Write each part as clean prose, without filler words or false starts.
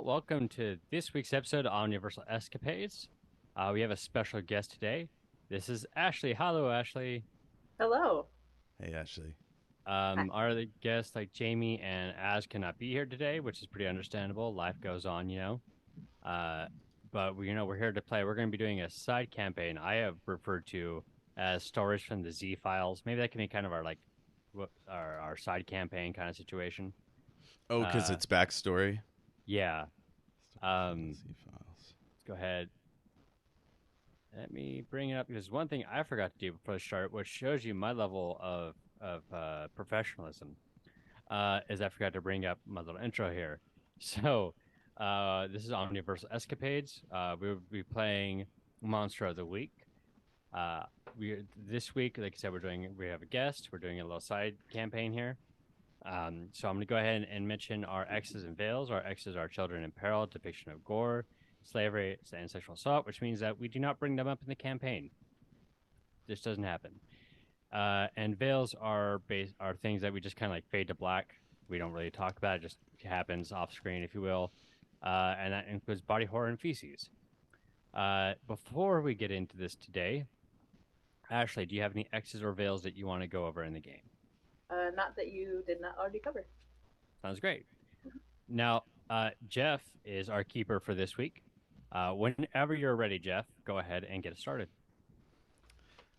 Well, welcome to this week's episode on Universal Escapades. We have a special guest today. This is Ashley. Hello, Ashley. Hello. Hey, Ashley. Hi. Our other guests like Jamie and Az cannot be here today, which is pretty understandable. Life goes on. Uh, but we're here to play. We're going to be doing a side campaign I have referred to as stories from the Z files. Maybe that can be kind of our our side campaign kind of situation. Oh, because Uh, it's backstory. yeah. Stories from the Um, Z files. let's go ahead. Let me bring it up because one thing I forgot to do before the start, which shows you my level of professionalism, is I forgot to bring up my little intro here. So, this is on Universal Escapades. We will be playing Monster of the Week. We this week, like I said, we have a guest. We're doing a little side campaign here. So I'm going to go ahead and mention our X's and veils. Our X's are children in peril, depiction of gore, slavery, and sexual assault, which means that we do not bring them up in the campaign. This doesn't happen. And veils are things that we just kind of like fade to black. We don't really talk about it; just happens off screen, if you will. And that includes body horror and feces. Before we get into this today, Ashley, do you have any X's or veils that you want to go over in the game? Not that you did not already cover. Sounds great. Now, Jeff is our keeper for this week. Whenever you're ready, Jeff, go ahead and get us started.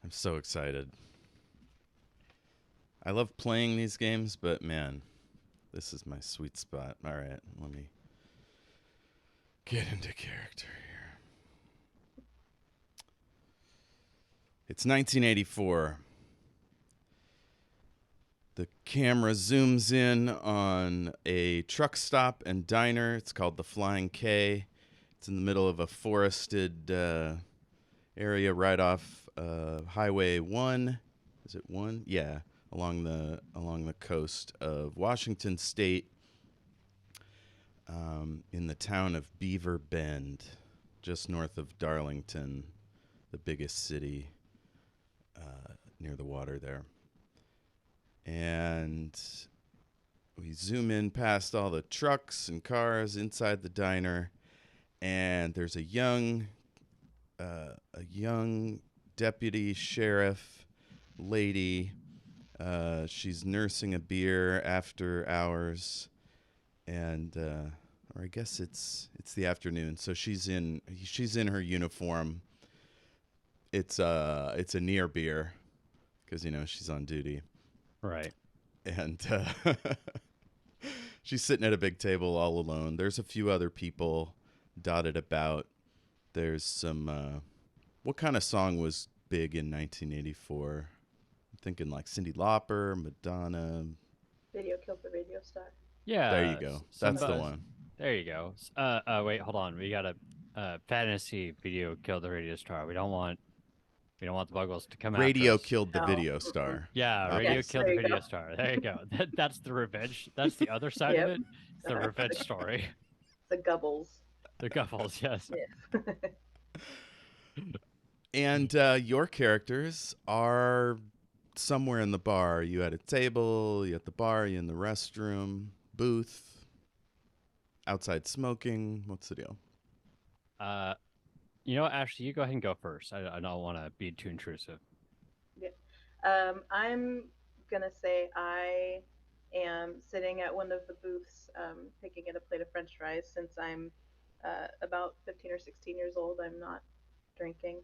I'm so excited. I love playing these games, but man, this is my sweet spot. All right, let me get into character here. It's 1984. The camera zooms in on a truck stop and diner. It's called the Flying K. It's in the middle of a forested area right off Highway 1. Is it 1? Yeah, along the coast of Washington State, in the town of Beaver Bend, just north of Darlington, the biggest city near the water there. And we zoom in past all the trucks and cars inside the diner, and there's a young deputy sheriff lady. She's nursing a beer after hours, and or I guess it's the afternoon. So she's in her uniform. It's a near beer because she's on duty. Right. And she's sitting at a big table all alone. There's a few other people dotted about. There's some. What kind of song was big in 1984? I'm thinking like Cyndi Lauper, Madonna. Video killed the radio star. There you Yeah. go. Some That's the one. There you go. Wait, hold on. We got a fantasy video kill the radio star. We don't want the Buggles to come after Radio us. killed the No. video star. Yeah, radio Yes, killed there the you video go. star. There you go. That's the revenge. That's the other side of Yep. it. It's the revenge story. The Gubbles. The Guffles, yes. Yeah. And your characters are somewhere in the bar. You at a table, you at the bar, you in the restroom, booth, outside smoking. What's the deal? Uh, Ashley, you go ahead and go first. I don't want to be too intrusive. Yeah. I'm gonna say I am sitting at one of the booths, picking at a plate of French fries. Since I'm about 15 or 16 years old, I'm not drinking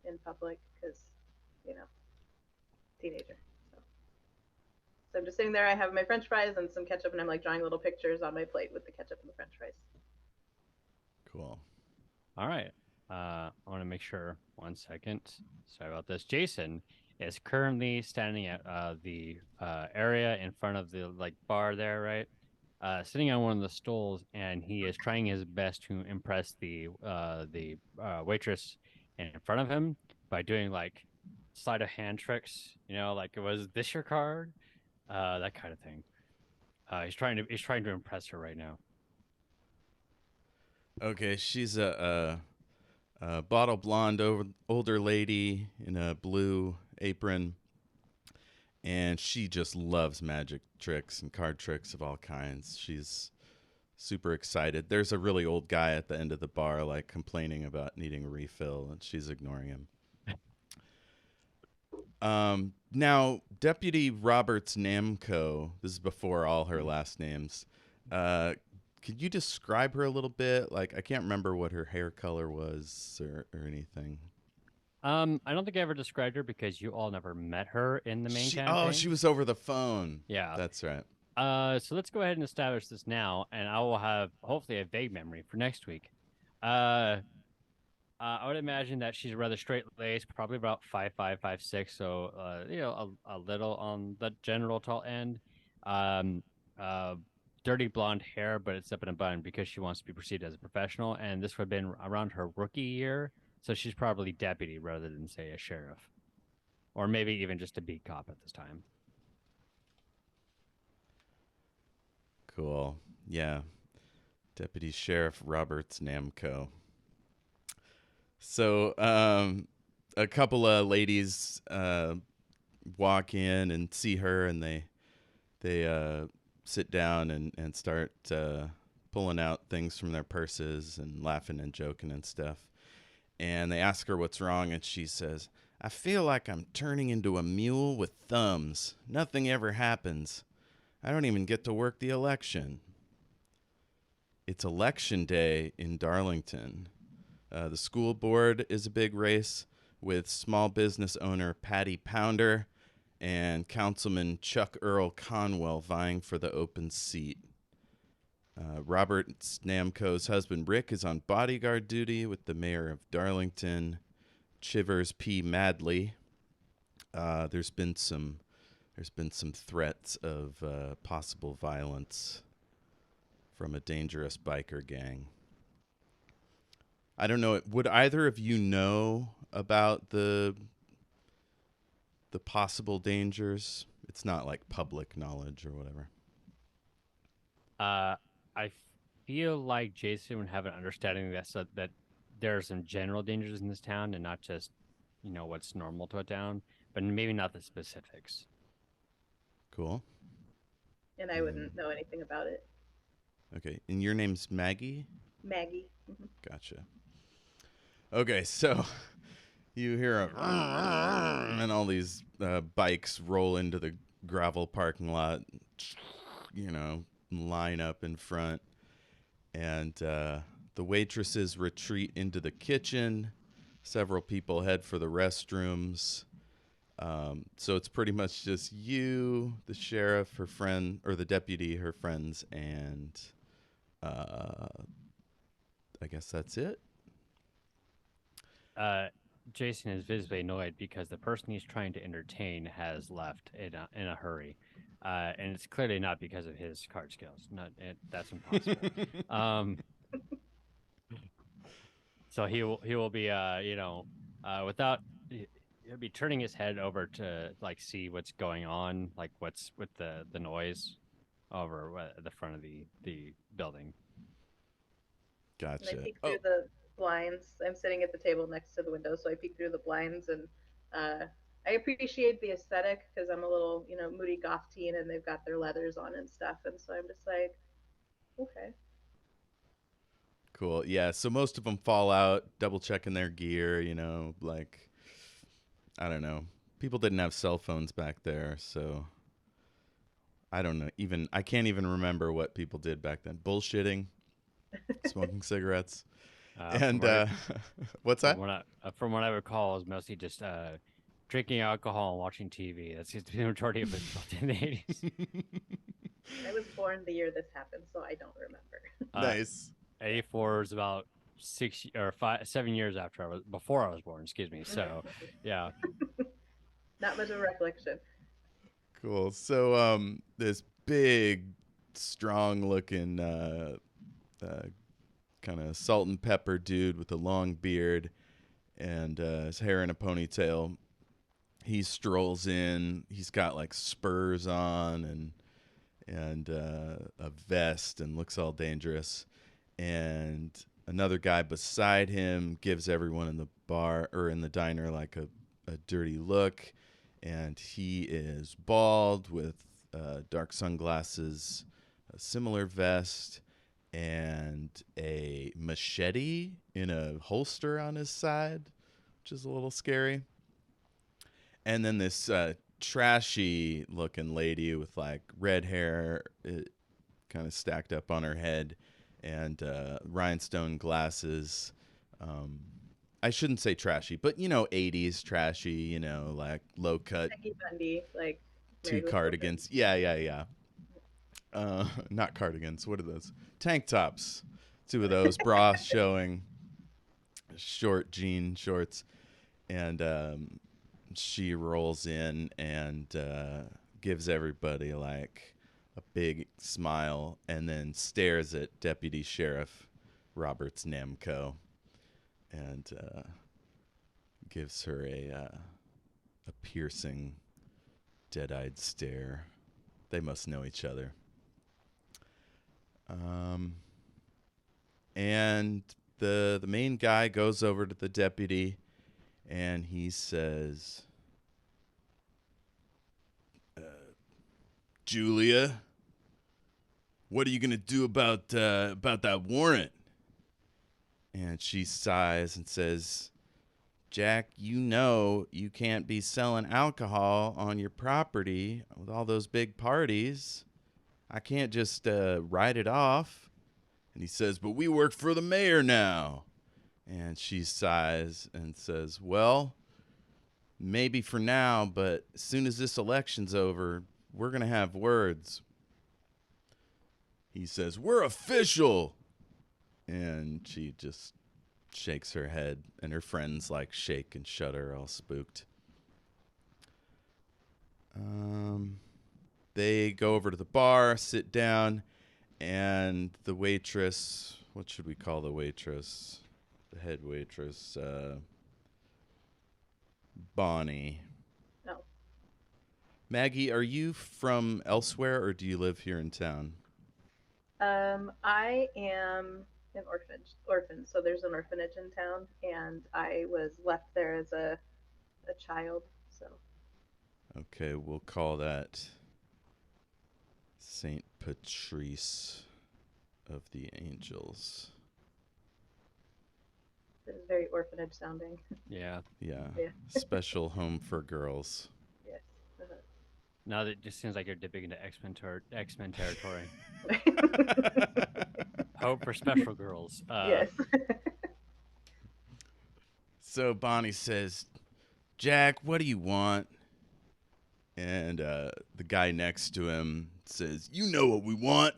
in public because, you know, teenager. So I'm just sitting there. I have my French fries and some ketchup, and I'm like drawing little pictures on my plate with the ketchup and the French fries. Cool. All right. I want to make sure. One second. Sorry about this. Jason is currently standing at the area in front of the bar there, right? Sitting on one of the stools, and he is trying his best to impress the waitress in front of him by doing like sleight of hand tricks. Like, was this your card? That kind of thing. He's trying to impress her right now. Okay, she's a bottle blonde older lady in a blue apron, and she just loves magic tricks and card tricks of all kinds. She's super excited. There's a really old guy at the end of the bar, like complaining about needing a refill, and she's ignoring him. Now, Deputy Roberts Namco, this is before all her last names. Could you describe her a little bit? Like, I can't remember what her hair color was or anything. I don't think I ever described her because you all never met her in the main She campaign. was over the phone. Yeah. That's right. So let's go ahead and establish this now, and I will have hopefully a vague memory for next week. Uh, I would imagine that she's rather straight laced, probably about 5'5", 5'6", so a little on the general tall end. Um, uh, Dirty blonde hair, but it's up in a bun because she wants to be perceived as a professional, and this would have been around her rookie year, so she's probably deputy rather than say a sheriff, or maybe even just a beat cop at this time. Cool. Yeah. Deputy Sheriff Roberts Namco. So, a couple of ladies walk in and see her, and they sit down and start pulling out things from their purses and laughing and joking and stuff. And they ask her what's wrong, and she says, "I feel like I'm turning into a mule with thumbs. Nothing ever happens. I don't even get to work the election." It's election day in Darlington. The school board is a big race with small business owner Patty Pounder and Councilman Chuck Earl Conwell vying for the open seat. Robert Namco's husband Rick is on bodyguard duty with the mayor of Darlington, Chivers P. Madley. There's been some threats of possible violence from a dangerous biker gang. I don't know. Would either of you know about the possible dangers? It's not like public knowledge or whatever. I feel like Jason would have an understanding that there are some general dangers in this town and not just, what's normal to a town, but maybe not the specifics. Cool. And I wouldn't know anything about it. Okay. And your name's Maggie? Maggie. Mm-hmm. Gotcha. Okay, so you hear and all these bikes roll into the gravel parking lot, line up in front, and the waitresses retreat into the kitchen. Several people head for the restrooms. So it's pretty much just you, the sheriff, her friend, or the deputy, her friends, and I guess that's it. Jason is visibly annoyed because the person he's trying to entertain has left in a hurry. And it's clearly not because of his card skills. That's impossible. So he will be without he'll be turning his head over to like see what's going on, like what's with the noise over at the front of the building. Gotcha. And I peek through the blinds. I'm sitting at the table next to the window, so I peek through the blinds, and I appreciate the aesthetic because I'm a little, moody goth teen, and they've got their leathers on and stuff, and so I'm just like, okay. Cool. Yeah, so most of them fall out, double checking their gear, like, I don't know. People didn't have cell phones back there, so I don't know. I can't even remember what people did back then. Bullshitting, smoking cigarettes. What's that? From what I recall, is mostly just drinking alcohol and watching TV. That's just the majority of it in the 80s. I was born the year this happened, so I don't remember. Nice. 84 is about 7 years before I was born. Excuse me. So, yeah. Not much of a recollection. Cool. So, this big, strong-looking, kind of salt and pepper dude with a long beard and his hair in a ponytail. He strolls in. He's got like spurs on and a vest and looks all dangerous. And another guy beside him gives everyone in the bar or in the diner like a dirty look. And he is bald with dark sunglasses, a similar vest, and a machete in a holster on his side, which is a little scary. And then this trashy looking lady with like red hair kind of stacked up on her head and rhinestone glasses. I shouldn't say trashy, but 80s trashy, like low cut, Peggy Bundy, like two Married with Children. cardigans. Yeah. Not cardigans. What are those? Tank tops. Two of those. Bra showing. Short jean shorts. And she rolls in and gives everybody like a big smile and then stares at Deputy Sheriff Roberts Namco and gives her a piercing, dead-eyed stare. They must know each other. And the main guy goes over to the deputy and he says, Julia, what are you gonna do about that warrant? And she sighs and says, Jack, you can't be selling alcohol on your property with all those big parties. I can't just write it off. And he says, but we work for the mayor now. And she sighs and says, well, maybe for now, but as soon as this election's over, we're going to have words. He says, we're official. And she just shakes her head, and her friends like shake and shudder, all spooked. They go over to the bar, sit down, and the waitress, what should we call the waitress? The head waitress, Bonnie. No. Maggie, are you from elsewhere, or do you live here in town? I am an orphan. So there's an orphanage in town, and I was left there as a child. So. Okay, we'll call that Saint Patrice of the Angels. It is very orphanage sounding. Yeah. Yeah. Yeah. Special home for girls. Yes. Now that just seems like you're dipping into X-Men territory. Hope for special girls. Yes. So Bonnie says, Jack, what do you want? And the guy next to him says, you know what we want.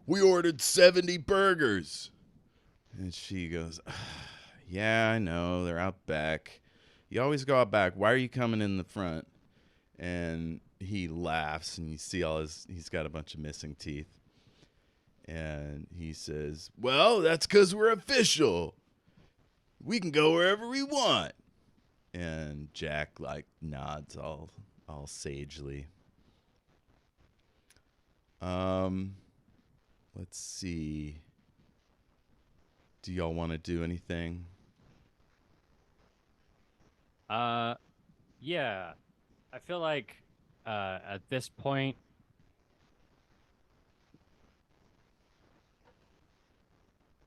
We ordered 70 burgers. And she goes, yeah, I know. They're out back. You always go out back. Why are you coming in the front? And he laughs, and you see he's got a bunch of missing teeth. And he says, well, that's because we're official. We can go wherever we want. And Jack, like, nods all sagely. Let's see. Do y'all want to do anything? Yeah. I feel like at this point,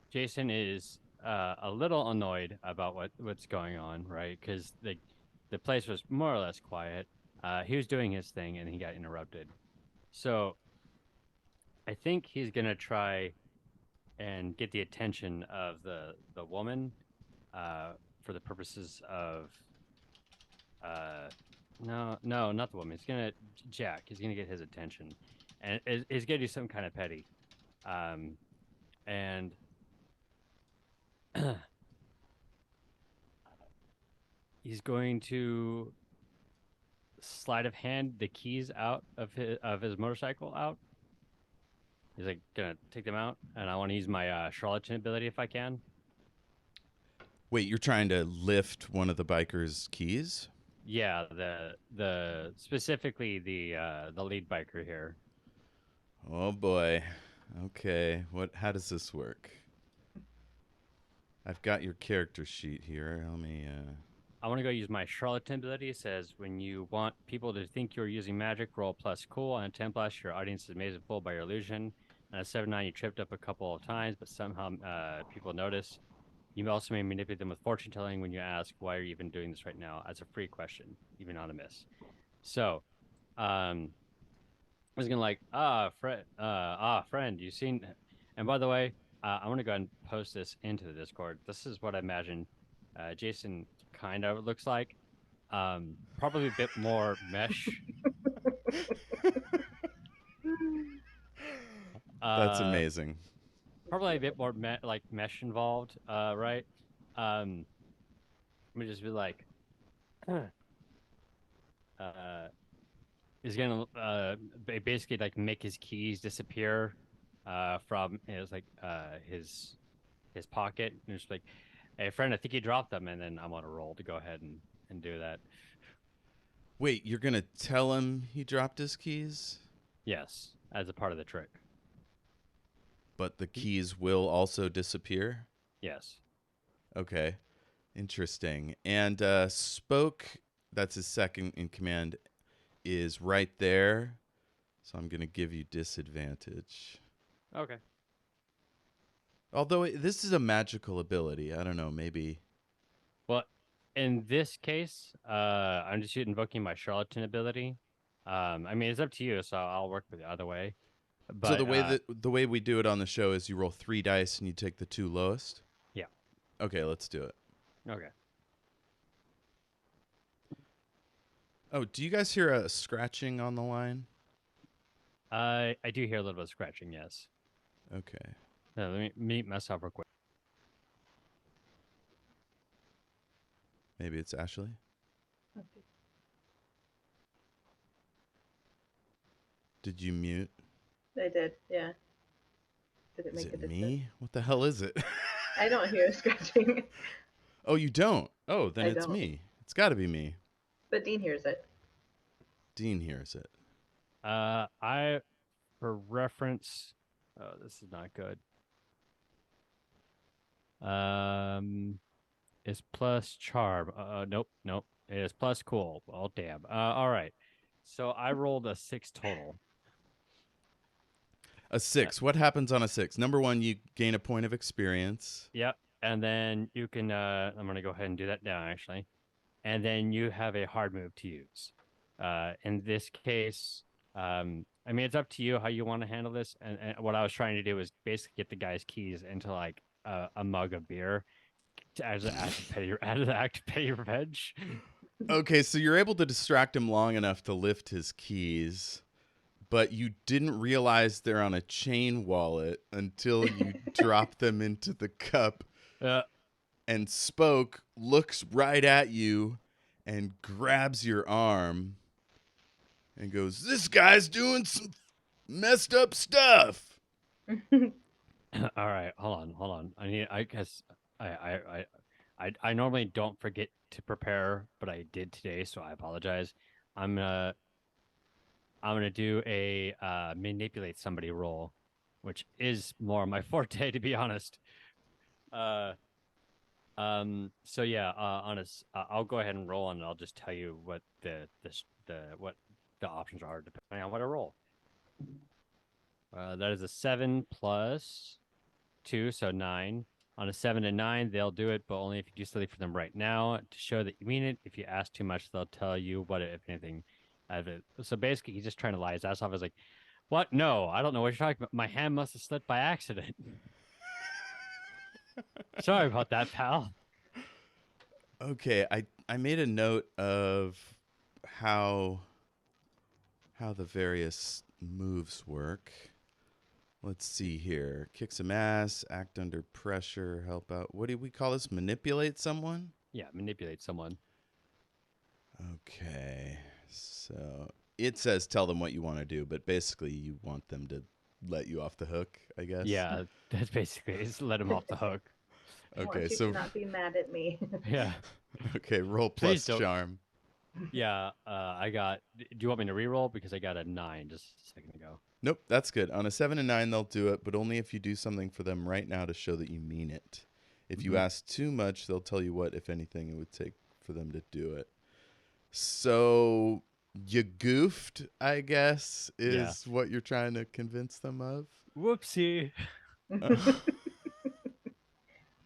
Jason is a little annoyed about what's going on, right? Because the place was more or less quiet. He was doing his thing, and he got interrupted. So I think he's gonna try and get the attention of the woman for the purposes of no, not the woman. Jack. He's gonna get his attention, and he's gonna do something kind of petty, and he's going to sleight of hand the keys out of his motorcycle out. He's like gonna take them out, and I want to use my charlatan ability if I can. Wait, you're trying to lift one of the biker's keys? Yeah, the specifically the lead biker here. Oh boy. Okay. How does this work? I've got your character sheet here. Let me I want to go use my charlatan ability. It says when you want people to think you're using magic, roll plus cool. On a 10+, your audience is amazed and fooled by your illusion. On a 7-9, you tripped up a couple of times, but somehow people notice. You also may manipulate them with fortune telling when you ask, "Why are you even doing this right now?" as a free question, even on a miss. So, I was gonna like, friend, you seen? And by the way, I want to go ahead and post this into the Discord. This is what I imagine Jason kind of looks like. Probably a bit more mesh. That's Uh, amazing. Probably a bit more like mesh involved. Right. Let me just be like, uh, he's gonna basically like make his keys disappear from his pocket, and just like, hey friend, I think you dropped them, and then I'm on a roll to go ahead and do that. Wait, you're gonna tell him he dropped his keys, Yes, as a part of the trick. but the keys will also disappear? Yes. Okay, interesting. And Spoke, that's his second in command, is right there. So I'm gonna give you disadvantage. Okay. Although this is a magical ability, I don't know. Maybe. Well, in this case, I'm just invoking my charlatan ability. I mean, it's up to you, so I'll work with the other way. So But the way we do it on the show is you roll 3 dice and you take the 2 lowest. yeah. Okay, let's do it. Okay. Oh, do you guys hear a scratching on the line? I do hear a little bit of scratching. Yes. Okay. Let me mute myself real quick. Maybe it's Ashley. Okay. Did you mute? I did, yeah. Did it Is make a it difference? me? What the hell is it? I don't hear scratching. Oh, you don't? Oh, then I it's don't. me. It's got to be me. But Dean hears it. Dean hears it. I for reference. Oh, this is not good. It's plus charm. Nope, nope. It is plus cool. Oh, damn. All right. So I rolled a 6 total. A 6. What happens on a 6? Number 1, you gain a point of experience. Yep. And then you can. I'm gonna go ahead and do that now, actually. And then you have a hard move to use. In this case, I mean, it's up to you how you want to handle this. And what I was trying to do was basically get the guy's keys into like a mug of beer as an act to pay your as an act to pay your revenge. Okay, so you're able to distract him long enough to lift his keys, but you didn't realize they're on a chain wallet until you drop them into the cup. And Spoke looks right at you and grabs your arm and goes, "This guy's doing some messed up stuff." All right, hold on. I guess I normally don't forget to prepare, but I did today, so I apologize. I'm gonna I'm gonna do a manipulate somebody roll, which is more my forte, to be honest. Uh, So yeah, I'll go ahead and roll, and I'll just tell you what what the options are depending on what I roll. That is a 7 plus 2, so 9. On a 7 and 9, they'll do it, but only if you do something for them right now to show that you mean it. If you ask too much, they'll tell you what, if anything. So basically, he's just trying to lie his ass off. I was like, "What? No, I don't know what you're talking about. My hand must have slipped by accident." Sorry about that, pal. Okay, I made a note of how the various moves work. Let's see here. Kick some ass, act under pressure, help out. What do we call this? Manipulate someone? Yeah, manipulate someone. Okay. So it says tell them what you want to do, but basically you want them to let you off the hook, I guess. Yeah, that's basically it's let him off the hook. I Okay, want you so to not be mad at me. Yeah. okay, roll Please plus don't. charm. Yeah, I got. Do you want me to re-roll because I got a 9 just a second ago? Nope, that's good. On a 7 and 9, they'll do it, but only if you do something for them right now to show that you mean it. If you ask too much, they'll tell you what, if anything, it would take for them to do it. So you goofed, I guess, is what you're trying to convince them of. Whoopsie.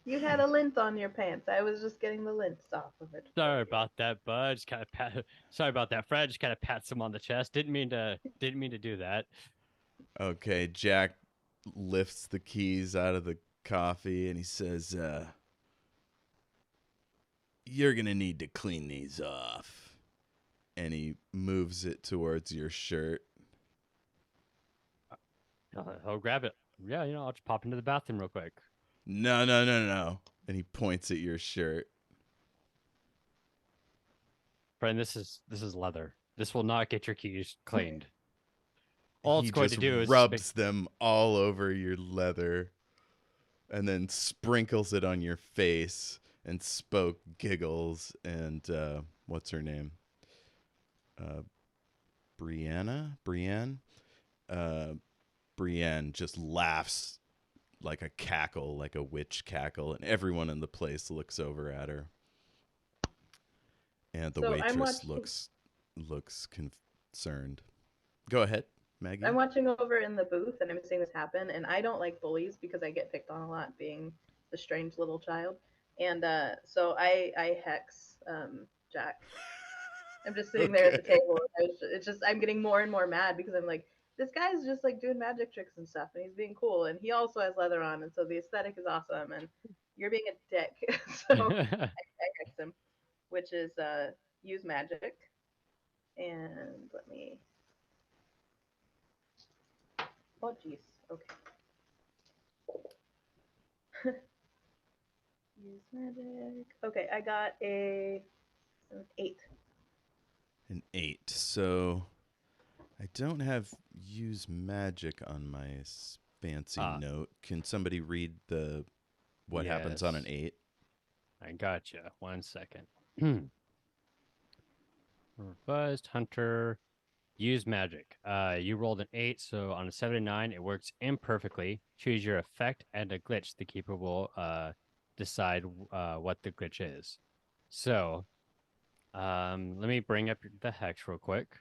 You had a lint on your pants. I was just getting the lint off of it. Sorry about that, bud. Just kind of pat. Sorry about that, Fred. Just kind of pats him on the chest. Didn't mean to do that. Okay, Jack lifts the keys out of the coffee and he says, "You're gonna need to clean these off." And he moves it towards your shirt. I'll grab it. Yeah, I'll just pop into the bathroom real quick. No, no, no, no. And he points at your shirt. Friend, this is leather. This will not get your keys cleaned. All He it's going to just do is rubs them all over your leather and then sprinkles it on your face. And Spoke giggles and what's her name? Brienne? Brienne just laughs like a cackle, like a witch cackle, and everyone in the place looks over at her. And the So waitress looks concerned. Go ahead, Maggie. I'm watching over in the booth and I'm seeing this happen, and I don't like bullies because I get picked on a lot being the strange little child. And so I hex Jack. I'm just sitting there at the table. I'm getting more and more mad because I'm like, this guy's just like doing magic tricks and stuff, and he's being cool, and he also has leather on, and so the aesthetic is awesome, and you're being a dick. So I hex him, which is use magic, and let me. Oh jeez. Okay. Use magic. Okay, I got an 8. An 8. So I don't have use magic on my fancy note. Can somebody read what happens on an 8? I gotcha. 1 second. Buzzed Hunter. Use magic. You rolled an 8, so on a 7 to 9, it works imperfectly. Choose your effect and a glitch. The keeper will decide what the glitch is. So, let me bring up the hex real quick.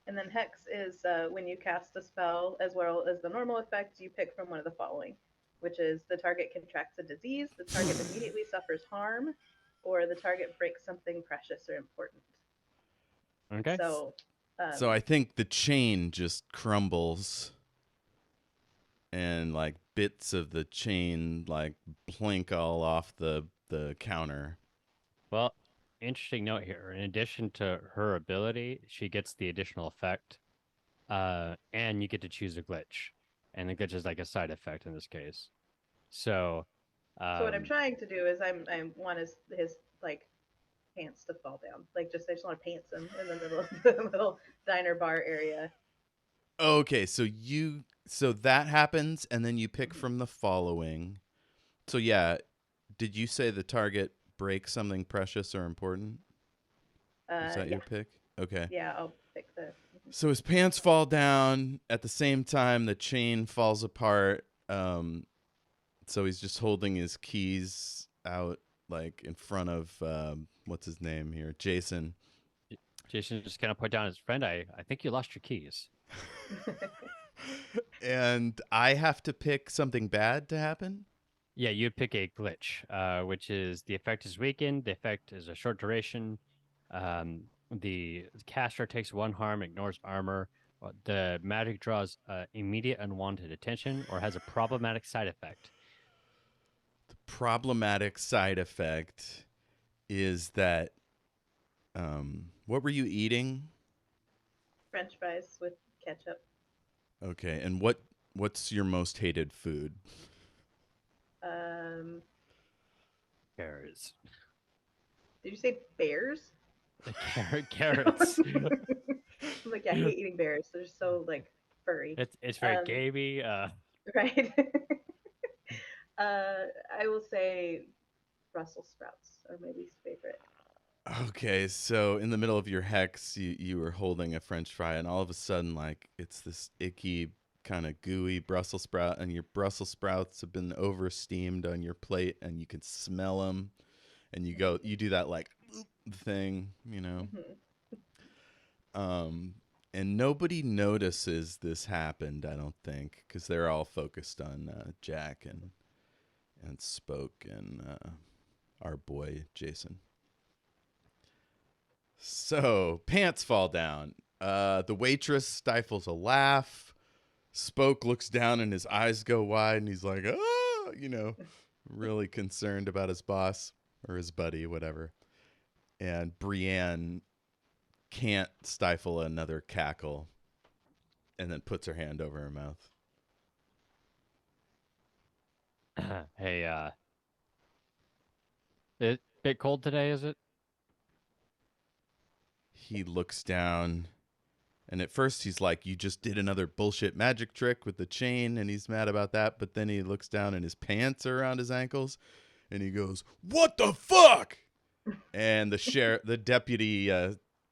And then hex is when you cast a spell, as well as the normal effects, you pick from one of the following, which is the target contracts a disease, the target immediately suffers harm, or the target breaks something precious or important. Okay. So I think the chain just crumbles and like bits of the chain like plink all off the counter. Well, interesting note here. In addition to her ability, she gets the additional effect, and you get to choose a glitch, and the glitch is like a side effect in this case. So what I'm trying to do is I want his like pants to fall down, like I just want to pants him in the little diner bar area. Okay, so that happens, and then you pick from the following. So yeah, did you say the target breaks something precious or important? Is that your pick? Okay. Yeah, I'll pick the. So his pants fall down at the same time the chain falls apart. So he's just holding his keys out like in front of what's his name here, Jason. Jason just kind of put down his friend. I think you lost your keys. And I have to pick something bad to happen? Yeah, you'd pick a glitch, which is the effect is weakened. The effect is a short duration. The caster takes 1 harm, ignores armor. The magic draws immediate unwanted attention or has a problematic side effect. The problematic side effect is that what were you eating? French fries with ketchup. Okay, and what's your most hated food? Carrots. Did you say bears? Carrots. I'm like, yeah, I hate eating bears. They're so like furry. It's very gamey. Right. I will say Brussels sprouts are my least favorite. Okay, so in the middle of your hex, you were holding a French fry, and all of a sudden, like, it's this icky, kind of gooey Brussels sprout, and your Brussels sprouts have been over-steamed on your plate, and you can smell them, and you do that, like, thing, you know? Mm-hmm. And nobody notices this happened, I don't think, because they're all focused on Jack and Spoke and our boy Jason. So pants fall down. The waitress stifles a laugh. Spoke looks down and his eyes go wide, and he's like, "Oh," really concerned about his boss or his buddy, whatever. And Brienne can't stifle another cackle, and then puts her hand over her mouth. Hey, it bit cold today, is it? He looks down, and at first he's like, "You just did another bullshit magic trick with the chain," and he's mad about that. But then he looks down, and his pants are around his ankles, and he goes, "What the fuck?" And the deputy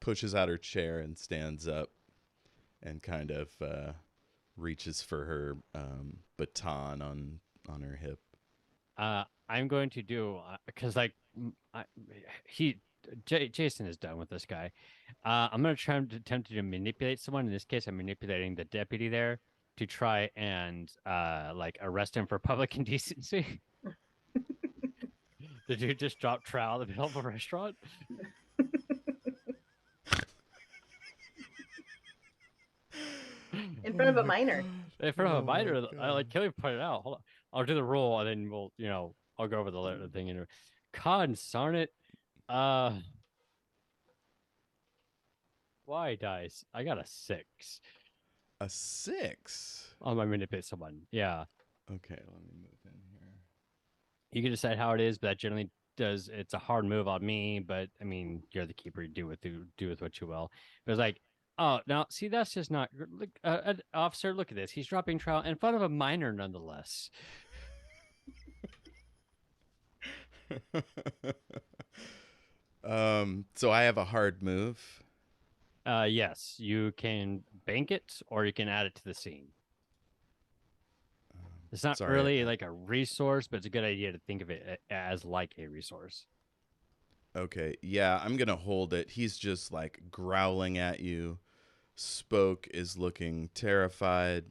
pushes out her chair and stands up, and kind of reaches for her baton on her hip. I'm going to do because Jason is done with this guy. I'm going to try to attempt to manipulate someone. In this case, I'm manipulating the deputy there to try and arrest him for public indecency. The dude just dropped trowel in the middle of a restaurant. In front of a minor. In front of a minor, Kelly pointed out. Hold on, I'll do the roll, and then I'll go over the thing. And God darn it, why dice? I got a 6. A 6. On my manipulate someone. Yeah. Okay, let me move in here. You can decide how it is, but that generally does. It's a hard move on me, but I mean, you're the keeper. Do with what you will. But it's like, oh, now see, that's just not. Look, officer, look at this. He's dropping trial in front of a minor, nonetheless. So I have a hard move. Yes, you can bank it, or you can add it to the scene. It's not really like a resource, but it's a good idea to think of it as like a resource. Okay, yeah, I'm gonna hold it. He's just like growling at you. Spoke is looking terrified,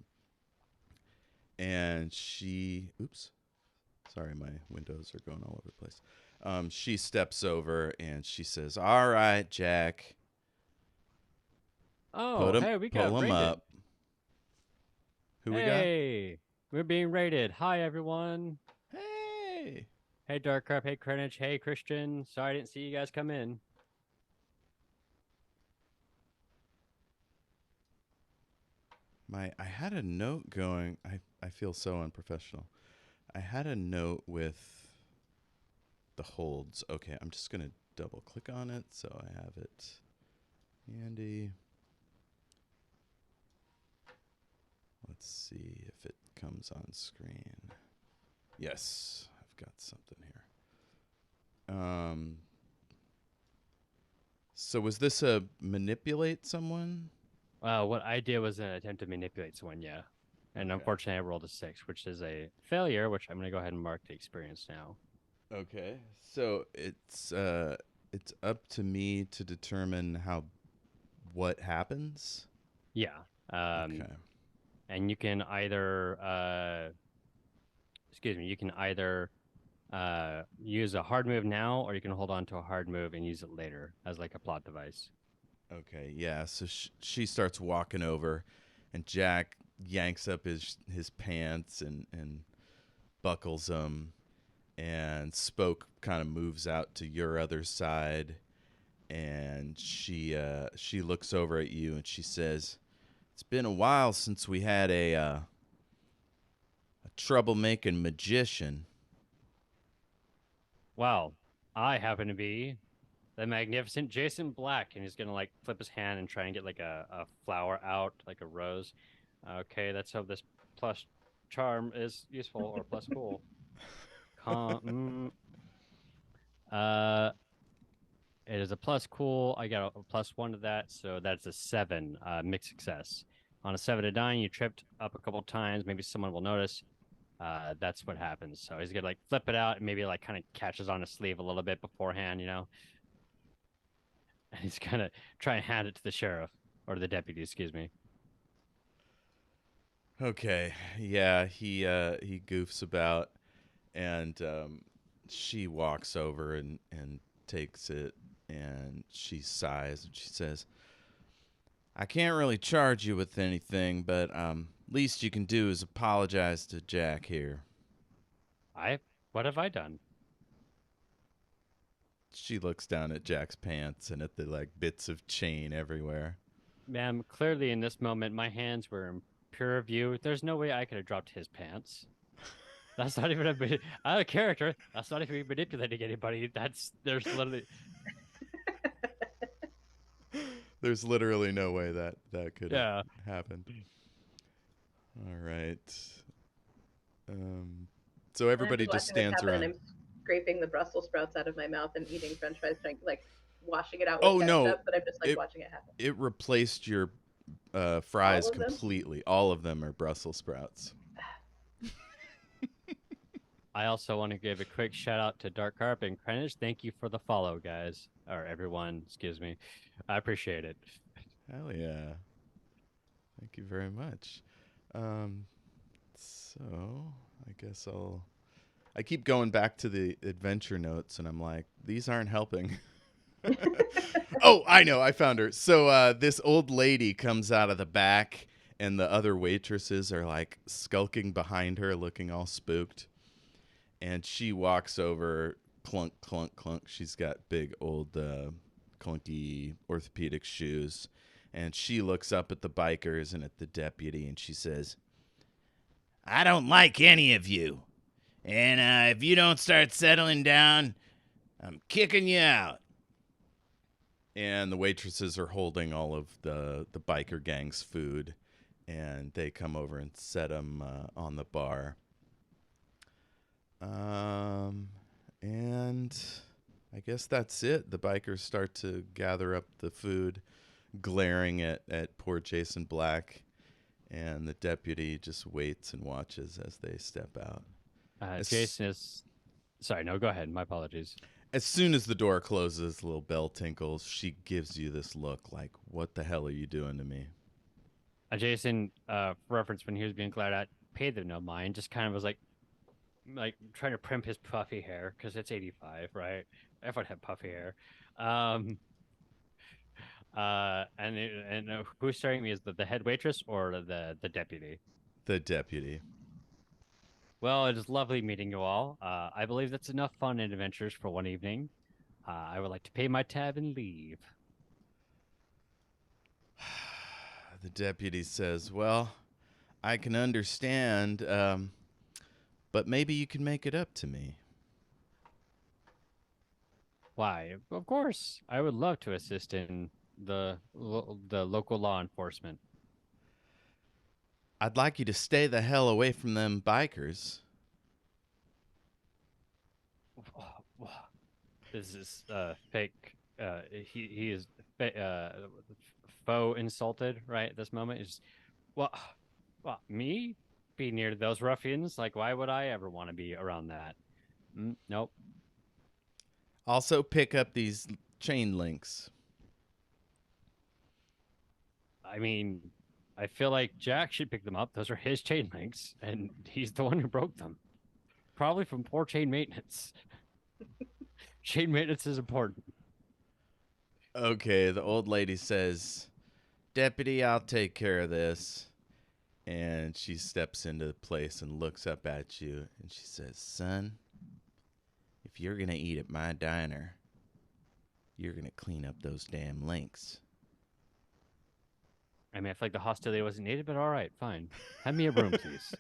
and oops, sorry, my windows are going all over the place. She steps over and she says, "All right, Jack. Oh, hey, we got pull him raided. up." Who we got? Hey, we're being raided. Hi, everyone. Hey. Hey, Dark Crab. Hey, Krenich. Hey, Christian. Sorry I didn't see you guys come in. I had a note going. I feel so unprofessional. I had a note with the holds. Okay, I'm just going to double click on it so I have it handy. Let's see if it comes on screen. Yes, I've got something here. So was this a manipulate someone? What I did was an attempt to manipulate someone, yeah. And Okay. Unfortunately, I rolled a 6, which is a failure, which I'm going to go ahead and mark the experience now. Okay. So it's up to me to determine what happens. Yeah. Okay. And you can either, use a hard move now, or you can hold on to a hard move and use it later as like a plot device. Okay. Yeah. So she starts walking over, and Jack yanks up his pants and buckles them, and Spoke kind of moves out to your other side, and she looks over at you and she says, "It's been a while since we had a troublemaking magician." Well, I happen to be the magnificent Jason Black, and he's gonna like flip his hand and try and get like a flower out, like a rose. Okay, let's hope this plus charm is useful or plus cool. It is a plus cool. I got a +1 to that, so that's a 7, mixed success. On a 7 to 9, you tripped up a couple times. Maybe someone will notice. That's what happens. So he's gonna like flip it out and maybe like kind of catches on his sleeve a little bit beforehand, And he's gonna try and hand it to the sheriff or the deputy, excuse me. Okay, yeah, he goofs about, and she walks over and takes it, and she sighs and she says, "I can't really charge you with anything, but least you can do is apologize to Jack here." What have I done? She looks down at Jack's pants and at the like bits of chain everywhere. Ma'am, clearly in this moment, my hands were in pure view. There's no way I could have dropped his pants. That's not even out of character. That's not even manipulating anybody. There's literally. There's literally no way that could have Yeah. happened. All right. So I'm everybody just just watching this stands happen, and around. I'm scraping the Brussels sprouts out of my mouth and eating French fries, like washing it out with Oh ketchup. no, But I'm just like it watching it happen. it replaced your fries All of them. completely. All of them are Brussels sprouts. I also want to give a quick shout out to Dark Carp and Greenwich. Thank you for the follow, guys. Or everyone, excuse me. I appreciate it. Hell yeah. Thank you very much. So I guess I keep going back to the adventure notes, and I'm like, these aren't helping. Oh, I know. I found her. So this old lady comes out of the back, and the other waitresses are like skulking behind her, looking all spooked. And she walks over, clunk, clunk, clunk. She's got big old clunky orthopedic shoes. And she looks up at the bikers and at the deputy, and she says, "I don't like any of you. And if you don't start settling down, I'm kicking you out." And the waitresses are holding all of the biker gang's food, and they come over and set them on the bar. And I guess that's it. The bikers start to gather up the food, glaring at poor Jason Black, and the deputy just waits and watches as they step out. Jason is. Sorry, no, go ahead. My apologies. As soon as the door closes, the little bell tinkles. She gives you this look like, "What the hell are you doing to me?" Jason, for reference, when he was being glared at, paid them no mind. Just kind of was like trying to primp his puffy hair because it's 85, right? Everyone had puffy hair. And who's staring at me is the head waitress or the deputy? The deputy. Well, it is lovely meeting you all. I believe that's enough fun and adventures for one evening. I would like to pay my tab and leave. The deputy says, "Well, I can understand, but maybe you can make it up to me." Why? Of course, I would love to assist in the local law enforcement. "I'd like you to stay the hell away from them bikers." This is fake. He is faux insulted right at this moment. Is well, me be near those ruffians? Like, why would I ever want to be around that? Nope. "Also pick up these chain links." I mean, I feel like Jack should pick them up. Those are his chain links, and he's the one who broke them. Probably from poor chain maintenance. Chain maintenance is important. Okay, the old lady says, "Deputy, I'll take care of this." And she steps into the place and looks up at you, and she says, "Son, if you're going to eat at my diner, you're going to clean up those damn links." I mean, I feel like the hostility wasn't needed, but all right, fine. Hand me a broom, please.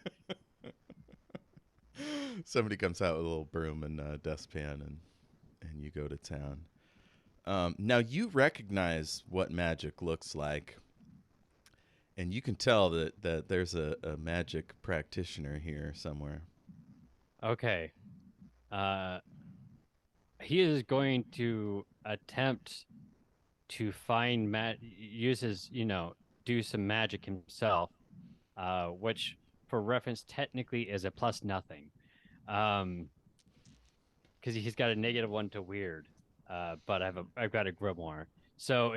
Somebody comes out with a little broom and a dustpan, and you go to town. Now, you recognize what magic looks like, and you can tell that there's a magic practitioner here somewhere. Okay. He is going to attempt to find use his, do some magic himself, which for reference technically is a plus nothing. Because he's got a -1 to weird, but I've got a grimoire, so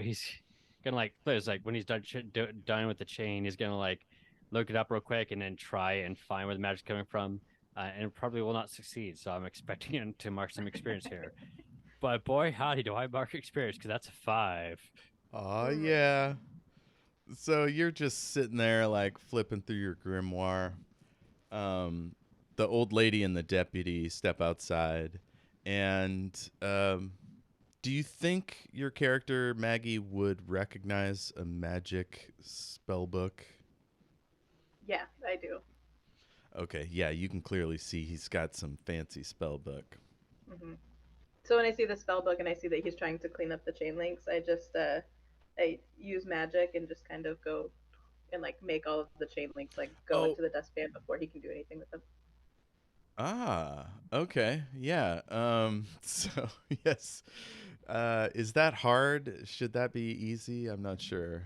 gonna like it's like when he's done with the chain, he's gonna like look it up real quick and then try and find where the magic's coming from, and probably will not succeed. So I'm expecting him to mark some experience here. But boy, howdy, do I mark experience because that's a 5. Oh Mm. yeah. So you're just sitting there like flipping through your grimoire. Um, the old lady and the deputy step outside, and do you think your character Maggie would recognize a magic spell book? Yeah, I do. Okay, yeah, you can clearly see he's got some fancy spell book. Hmm. So when I see the spell book and I see that he's trying to clean up the chain links, I use magic and just kind of go and like make all of the chain links like go Oh, into the dustpan before he can do anything with them. okay, yeah. So yes, is that hard? Should that be easy? I'm not sure.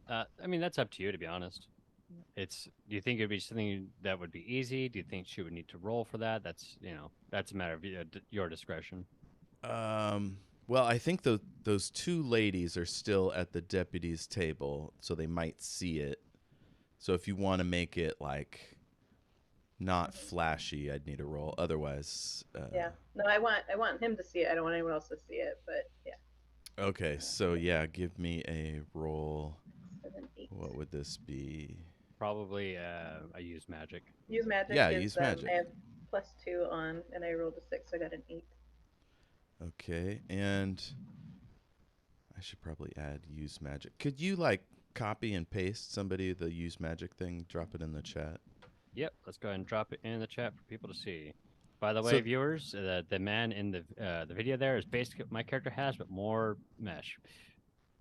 I mean, that's up to you, to be honest. Do you think it'd be something that would be easy? Do you think she would need to roll for that? That's a matter of your discretion. Well, I think those two ladies are still at the deputy's table, so they might see it. So if you want to make it like not flashy, I'd need a roll. Otherwise, Yeah. No, I want him to see it. I don't want anyone else to see it. But yeah, okay. So yeah, give me a roll. 7, 8. What would this be? Probably I use magic. Use magic Yeah, is use magic. I have +2 on, and I rolled a 6, so I got an 8. Okay, and I should probably add use magic. Could you like copy and paste somebody the use magic thing? Drop it in the chat. Yep, let's go ahead and drop it in the chat for people to see. By the way, So viewers, the man in the video there is basically what my character has, but more mesh.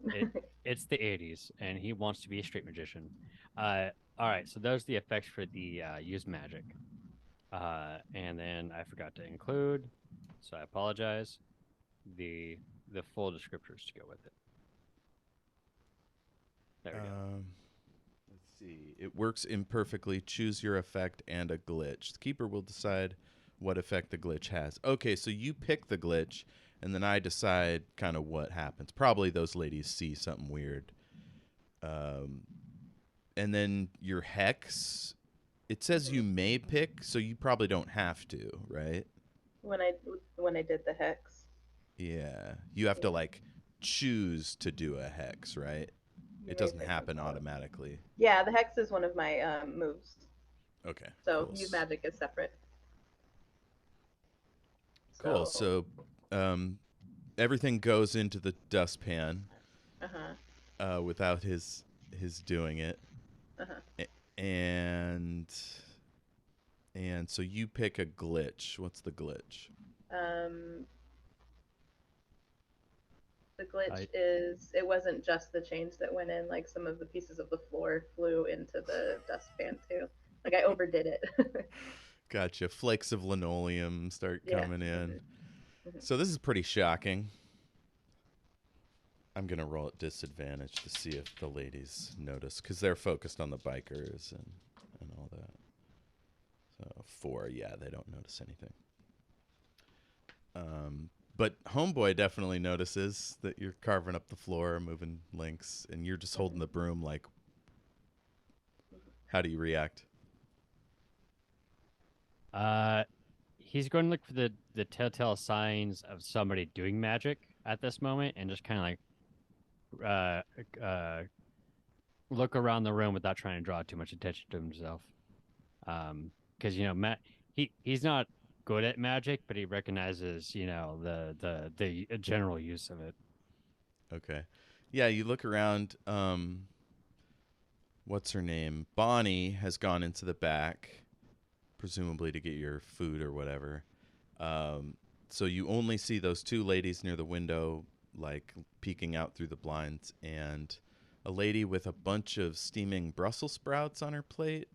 It it's the 80s, and he wants to be a street magician. All right, so those are the effects for the use magic. And then I forgot to include, so I apologize, the the full descriptors to go with it. There we go. let's see. It works imperfectly. Choose your effect and a glitch. The keeper will decide what effect the glitch has. Okay, so you pick the glitch, and then I decide kind of what happens. Probably those ladies see something weird. Um, and then your hex. It says you may pick, so you probably don't have to, right? when I when I did the hex. Yeah. You have to Yeah. like choose to do a hex, right? You It may doesn't pick happen one. automatically. Yeah, the hex is one of my moves. Okay. So Cool. use magic is separate. Cool. So, So um everything goes into the dustpan uh-huh. without his doing it. Uh-huh. And so you pick a glitch. What's the glitch? Um the glitch I is it wasn't just the chains that went in, like some of the pieces of the floor flew into the dustpan too. Like I overdid it. Gotcha. Flakes of linoleum start Yeah. coming in. Hmm. So this is pretty shocking. I'm going to roll at disadvantage to see if the ladies notice because they're focused on the bikers and all that. So 4, yeah, they don't notice anything. But Homeboy definitely notices that you're carving up the floor, moving links, and you're just holding the broom like, how do you react? He's going to look for the telltale signs of somebody doing magic at this moment, and just kind of like look around the room without trying to draw too much attention to himself. Because Matt, he's not good at magic, but he recognizes the general use of it. Okay. Yeah, you look around. What's her name? Bonnie has gone into the back, presumably to get your food or whatever. So you only see those two ladies near the window, like peeking out through the blinds, and a lady with a bunch of steaming Brussels sprouts on her plate,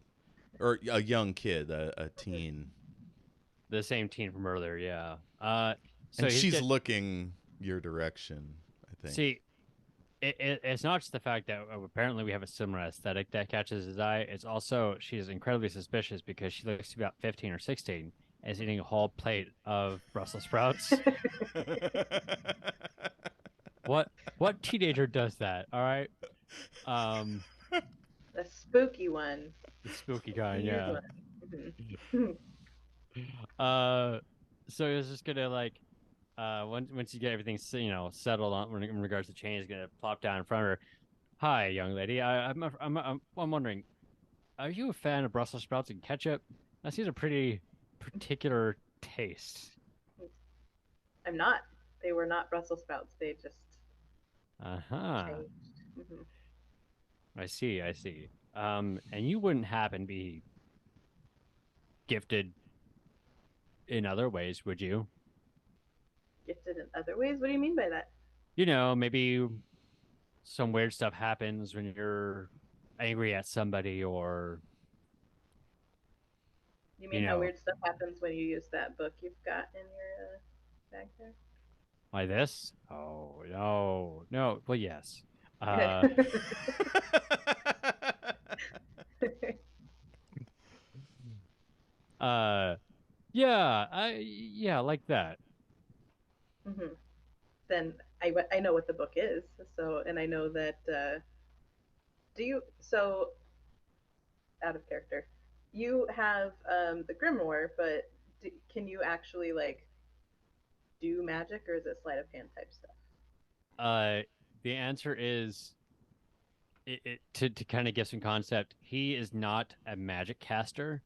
or a young kid, a teen, The same teen from earlier, yeah. So and he's she's get looking your direction. I think. see. It's not just the fact that apparently we have a similar aesthetic that catches his eye. It's also she's incredibly suspicious because she looks to be about 15 or 16 and is eating a whole plate of Brussels sprouts. What teenager does that? All right. Um, The spooky one, the spooky the kind, weird yeah. one. Hmm. Uh, so it's just gonna like once you get everything settled on in regards to change, it's gonna plop down in front of her. Hi, young lady. I'm wondering, are you a fan of Brussels sprouts and ketchup? That seems a pretty particular taste. I'm not. They were not Brussels sprouts. They just Uh-huh. changed. Hmm. I see, I see. And you wouldn't happen to be gifted in other ways, would you? Gifted in other ways. What do you mean by that? Maybe some weird stuff happens when you're angry at somebody or, You you mean how know, weird stuff happens when you use that book you've got in your bag like this. Oh, no, no. Well, yes. there? Uh, uh, yeah, like that. Hmm. Then I know what the book is. So, and I know that. Do you? So, out of character. You have the grimoire, but can you actually like do magic, or is it sleight of hand type stuff? Uh, the answer is to kind of give some concept. He is not a magic caster,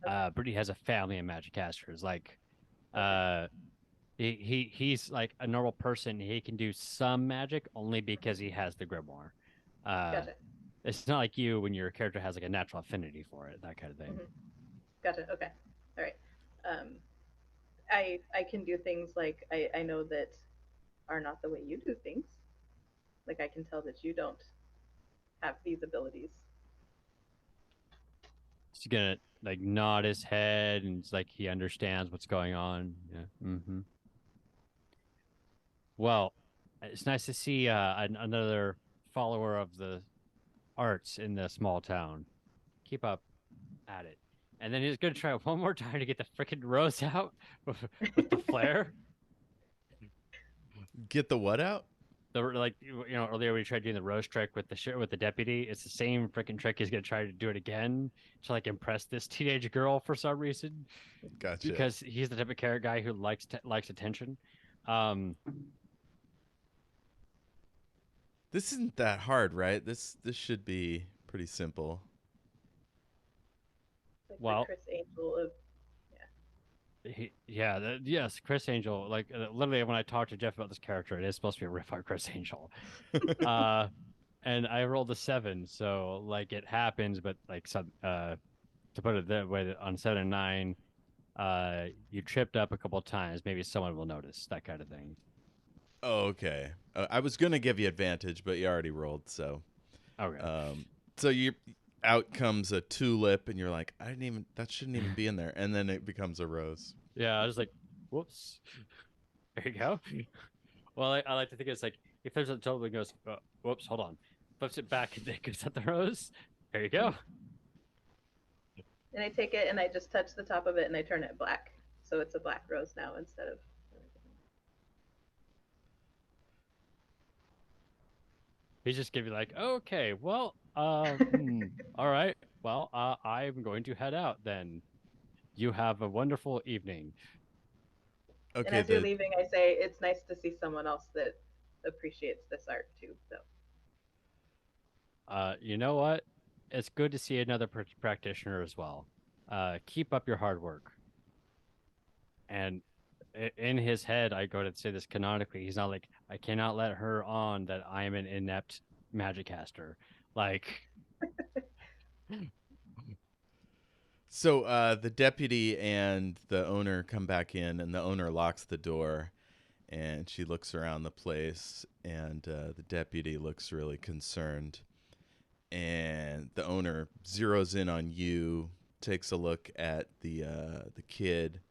Okay. but he has a family of magic casters. Like, Okay. uh, he's like a normal person. He can do some magic only because he has the grimoire. Uh, Gotcha. it's not like you when your character has like a natural affinity for it, that kind of thing. Hmm. Gotcha. Okay. All right. Um, I can do things like I know that are not the way you do things. Like I can tell that you don't have these abilities. He's gonna like nod his head and it's like he understands what's going on. Yeah. Well, it's nice to see another follower of the arts in the small town. Keep up at it. And then he's gonna try one more time to get the freaking rose out with the flare. Get the what out? Earlier we tried doing the rose trick with the deputy. It's the same freaking trick. He's gonna try to do it again to like impress this teenage girl for some reason Gotcha. because he's the type of carrot guy who likes attention. Um, This isn't that hard, right? This should be pretty simple. Like the well, Chris Angel of yes, Chris Angel. Like literally, when I talked to Jeff about this character, it is supposed to be a riff on Chris Angel. Uh, and I rolled a 7, so like it happens, but like some to put it that way, on 7 and 9, you tripped up a couple of times. Maybe someone will notice that kind of thing. Oh, okay. I was gonna give you advantage, but you already rolled, so Okay. um, so you out comes a tulip, and you're like, I didn't even that shouldn't even be in there, and then it becomes a rose. Yeah, I was like, whoops. There you go. Well, I like to think it's like if there's a total that goes, whoops, hold on, flips it back and then goes at the rose. There you go. and I take it and I just touch the top of it and I turn it black. So it's a black rose now instead of. He's just gonna be like, okay, well, all right, well, I'm going to head out then. You have a wonderful evening. And Okay, as you're the leaving, I say it's nice to see someone else that appreciates this art too. So You know what? It's good to see another practitioner as well. Keep up your hard work. And in his head, I go to say this canonically. He's not like, I cannot let her on that I am an inept magic caster. Like, the deputy and the owner come back in, and the owner locks the door, and she looks around the place, and the deputy looks really concerned, and the owner zeroes in on you, takes a look at the kid,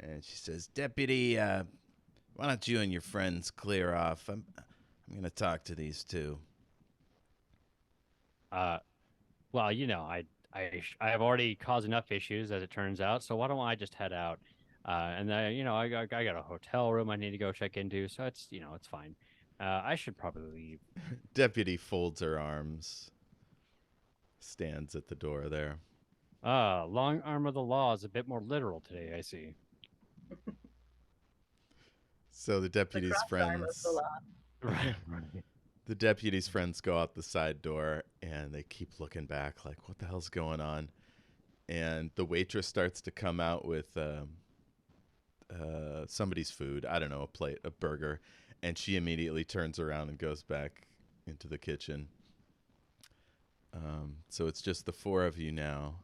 and she says, "Deputy, why don't you and your friends clear off? I'm gonna talk to these two." uh, well, I have already caused enough issues as it turns out. So why don't I just head out? And I got a hotel room I need to go check into, so it's fine. I should probably leave. Deputy folds her arms, stands at the door there. Long arm of the law is a bit more literal today, I see. So the The deputy's crossed arm of the friends, law. Right. the deputy's friends go out the side door and they keep looking back, like, what the hell's going on? And the waitress starts to come out with somebody's food. I don't know, a plate, a burger, and she immediately turns around and goes back into the kitchen. So it's just the four of you now,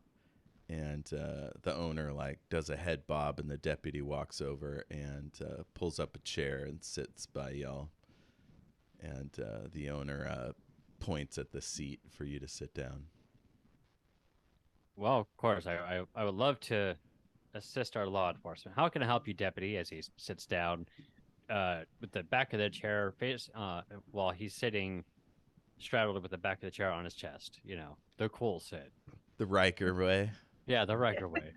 and the owner like does a head bob, and the deputy walks over and pulls up a chair and sits by y'all, and the owner points at the seat for you to sit down. Well, of course, I would love to assist our law enforcement. How can I help you, deputy? As he sits down, with the back of the chair face, while he's sitting straddled with the back of the chair on his chest. You know, the cool sit. The Riker way. Yeah, the Riker way.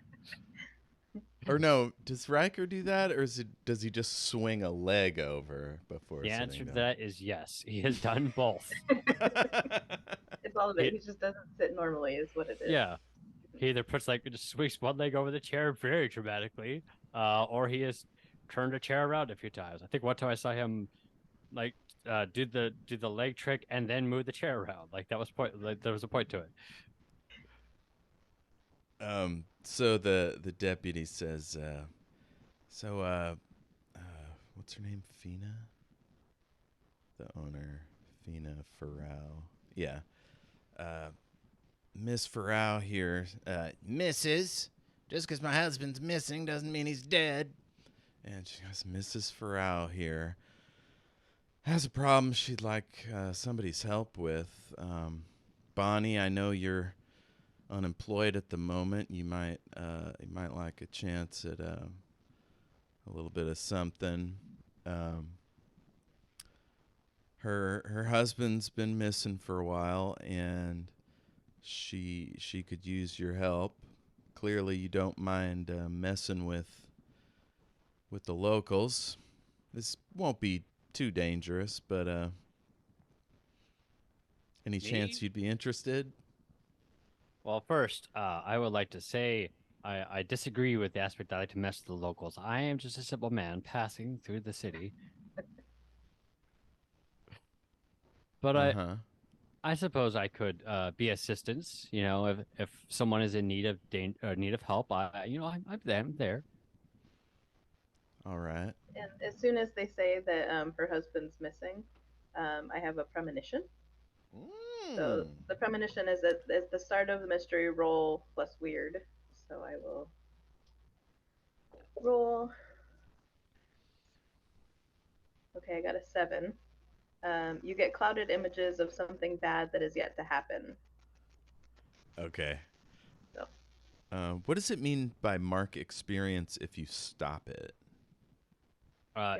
Or no, does Riker do that, or does he just swing a leg over before The sitting answer to down? that is yes. He has done both. It's all of it. He just doesn't sit normally, is what it is. Yeah. He either puts like just swings one leg over the chair very dramatically, or he has turned a chair around a few times. I think one time I saw him like do the leg trick and then move the chair around. Like that was point. Like, there was a point to it. So the deputy says, what's her name? Fina? The owner, Fina Farrow. Yeah. Miss Farrow here. Mrs. Just because my husband's missing doesn't mean he's dead. And she goes, Mrs. Farrow here has a problem she'd like somebody's help with. Bonnie, I know you're unemployed at the moment. You might like a chance at a little bit of something. Her husband's been missing for a while, and she could use your help. Clearly, you don't mind messing with the locals. This won't be too dangerous, but any chance you'd be interested? Well, first, I would like to say I disagree with the aspect that I like to mess with the locals. I am just a simple man passing through the city. But I suppose I could be assistance. You know, if someone is in need of need of help, I'm there. All right. And as soon as they say that her husband's missing, I have a premonition. So the premonition is at the start of the mystery, roll plus weird. So I will roll. Okay, I got a 7. You get clouded images of something bad that is yet to happen. Okay. So. What does it mean by mark experience if you stop it? Oh,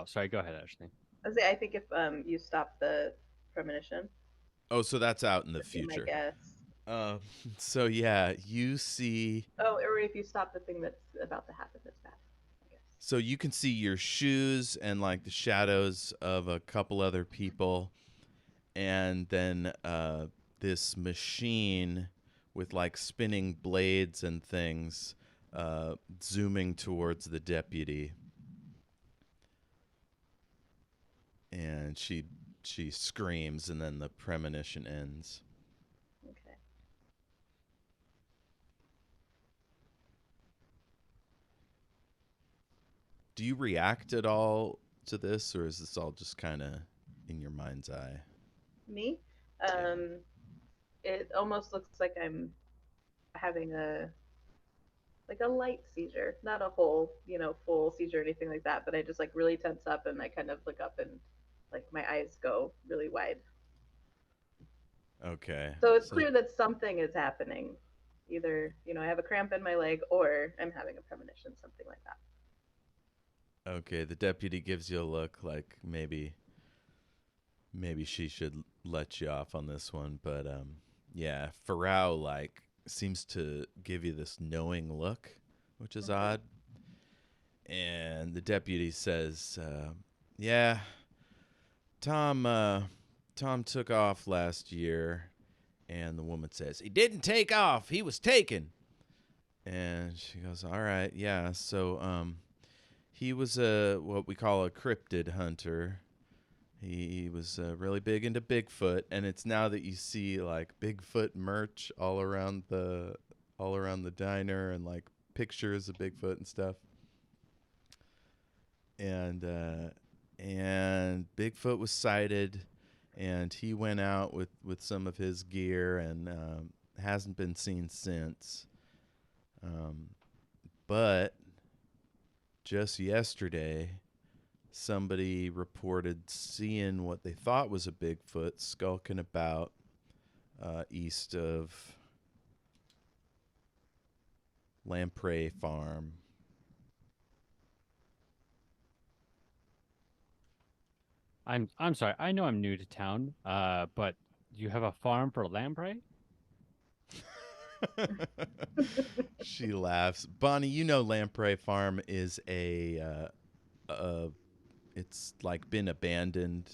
sorry. Go ahead, Ashley. I think if you stop the premonition. Oh, so that's out in the future. I guess. So yeah, you see. Oh, or if you stop the thing that's about to happen that's bad. I guess. So you can see your shoes and like the shadows of a couple other people, and then this machine with like spinning blades and things zooming towards the deputy. And she screams, and then the premonition ends. Okay. Do you react at all to this, or is this all just kind of in your mind's eye? Me? It almost looks like I'm having a light seizure, not a whole, full seizure or anything like that, but I just like really tense up and I kind of look up and like my eyes go really wide. Okay. So it's clear that something is happening. Either, I have a cramp in my leg or I'm having a premonition, something like that. Okay, the deputy gives you a look like maybe she should let you off on this one, but yeah, Farrow like seems to give you this knowing look, which is odd. And the deputy says, yeah, Tom took off last year, and the woman says he didn't take off. He was taken. And she goes, all right, yeah. So he was what we call a cryptid hunter. He was really big into Bigfoot, and it's now that you see like Bigfoot merch all around the diner and like pictures of Bigfoot and stuff. And Bigfoot was sighted, and he went out with some of his gear and hasn't been seen since. But just yesterday, somebody reported seeing what they thought was a Bigfoot skulking about east of Lamprey Farm. I'm sorry. I know I'm new to town, but you have a farm for lamprey? She laughs. Bonnie, you know Lamprey Farm is it's like been abandoned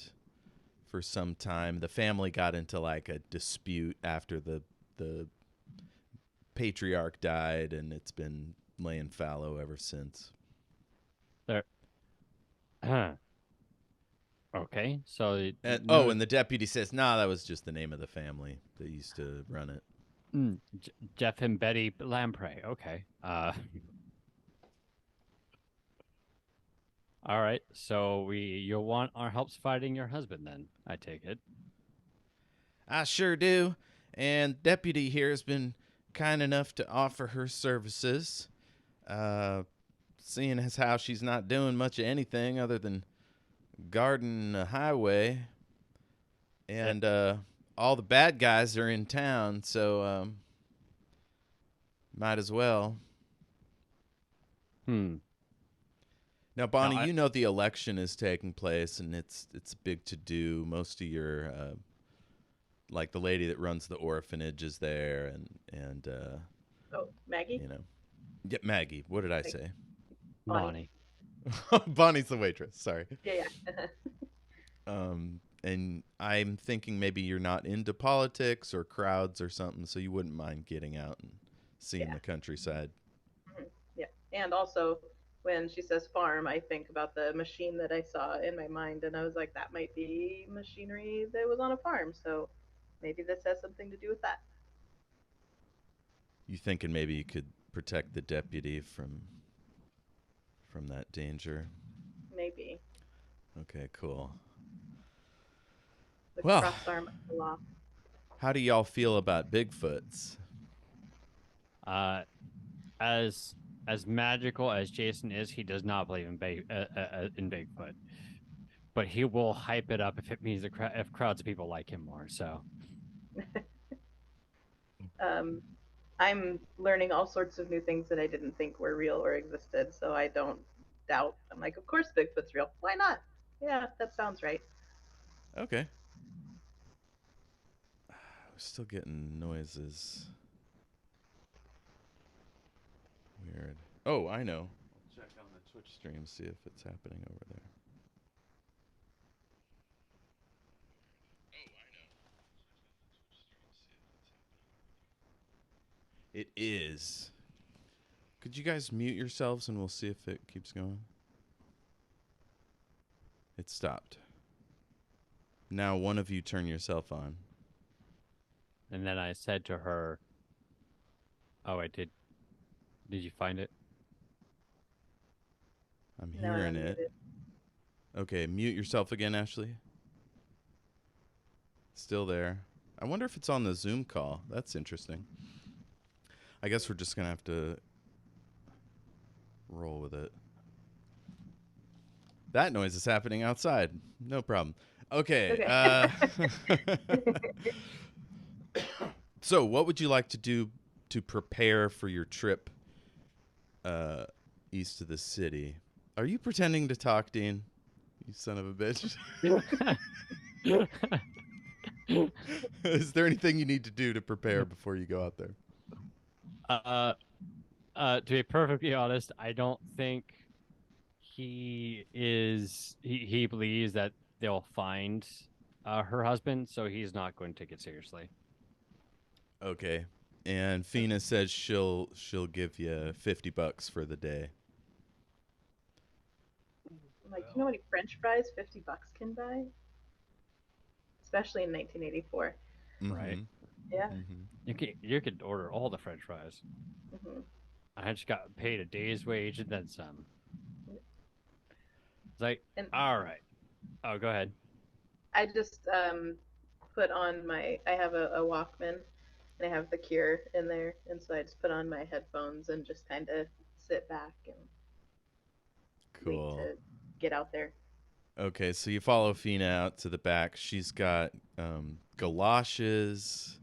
for some time. The family got into like a dispute after the patriarch died, and it's been laying fallow ever since. There. Okay, so And the deputy says, "Nah, that was just the name of the family that used to run it." Jeff and Betty Lamprey. Okay. All right. So you'll want our helps fighting your husband then, I take it. I sure do. And deputy here has been kind enough to offer her services. Seeing as how she's not doing much of anything other than guarding the highway, and all the bad guys are in town, so might as well. Now, Bonnie, you know the election is taking place, and it's a big to do. Most of your like the lady that runs the orphanage is there, and oh, Maggie. You know, yeah, Maggie. What did I say? Bonnie. Bonnie's the waitress. Sorry. Yeah. And I'm thinking maybe you're not into politics or crowds or something, so you wouldn't mind getting out and seeing the countryside. Yeah, and also when she says farm, I think about the machine that I saw in my mind, and I was like, that might be machinery that was on a farm, so maybe this has something to do with that. You thinking maybe you could protect the deputy from that danger? Maybe. Okay, cool. The Well, cross arm of the law. How do y'all feel about Bigfoots? As magical as Jason is, he does not believe in Bigfoot, but he will hype it up if it means if crowds of people like him more. So, I'm learning all sorts of new things that I didn't think were real or existed, so I don't doubt. I'm like, of course Bigfoot's real. Why not? Yeah, that sounds right. Okay. We're still getting noises. Weird. Oh, I know. I'll check on the Twitch stream, see if it's happening over there. It is. Could you guys mute yourselves and we'll see if it keeps going? It stopped. Now one of you turn yourself on. and then I said to her, "Oh, I did. Did you find it?" I'm hearing it. Okay, mute yourself again, Ashley. Still there. I wonder if it's on the Zoom call. That's interesting. I guess we're just going to have to roll with it. That noise is happening outside. No problem. Okay. So what would you like to do to prepare for your trip east of the city? Are you pretending to talk, Dean? You son of a bitch. Is there anything you need to do to prepare before you go out there? To be perfectly honest, I don't think he believes that they'll find her husband, so he's not going to take it seriously. Okay. And Fina says she'll give you $50 for the day. I'm like, do you know how many French fries $50 can buy? Especially in 1984. Right. Yeah. You could order all the French fries. hmm I just got paid a day's wage and then some. It's like, And all right. Oh, go ahead. I just put on I have a Walkman and I have the Cure in there, and so I just put on my headphones and just kind of sit back and wait Cool. to get out there. Okay, so you follow Fina out to the back. She's got galoshes,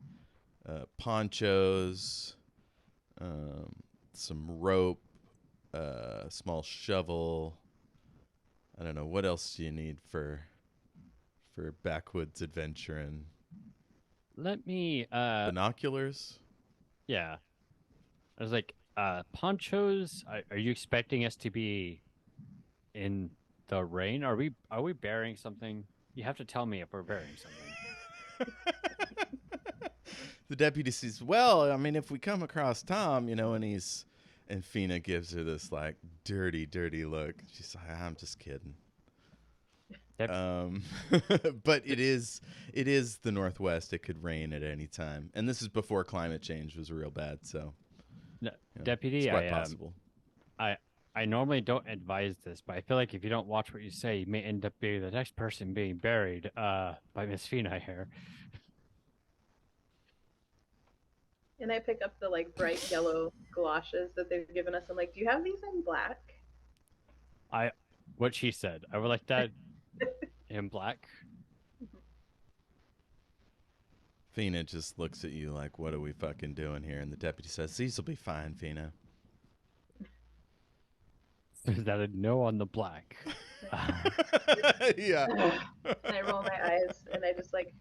ponchos, some rope, small shovel. I don't know, what else do you need for backwoods adventuring? Let me Binoculars? yeah. I was like, ponchos, are you expecting us to be in the rain? Are we bearing something? You have to tell me if we're bearing something. The deputy says, well, I mean, if we come across Tom, and Fina gives her this like dirty, dirty look. She's like, I'm just kidding. But it is the Northwest. It could rain at any time. And this is before climate change was real bad. So Deputy, it's quite possible. I normally don't advise this, but I feel like if you don't watch what you say, you may end up being the next person being buried by Miss Fina here. And I pick up the like bright yellow galoshes that they've given us. I'm like, do you have these in black? What she said. I would like that in black. Fina just looks at you like, what are we fucking doing here? And the deputy says, these will be fine, Fina. Is that a no on the black? Yeah. And I roll my eyes and I just like,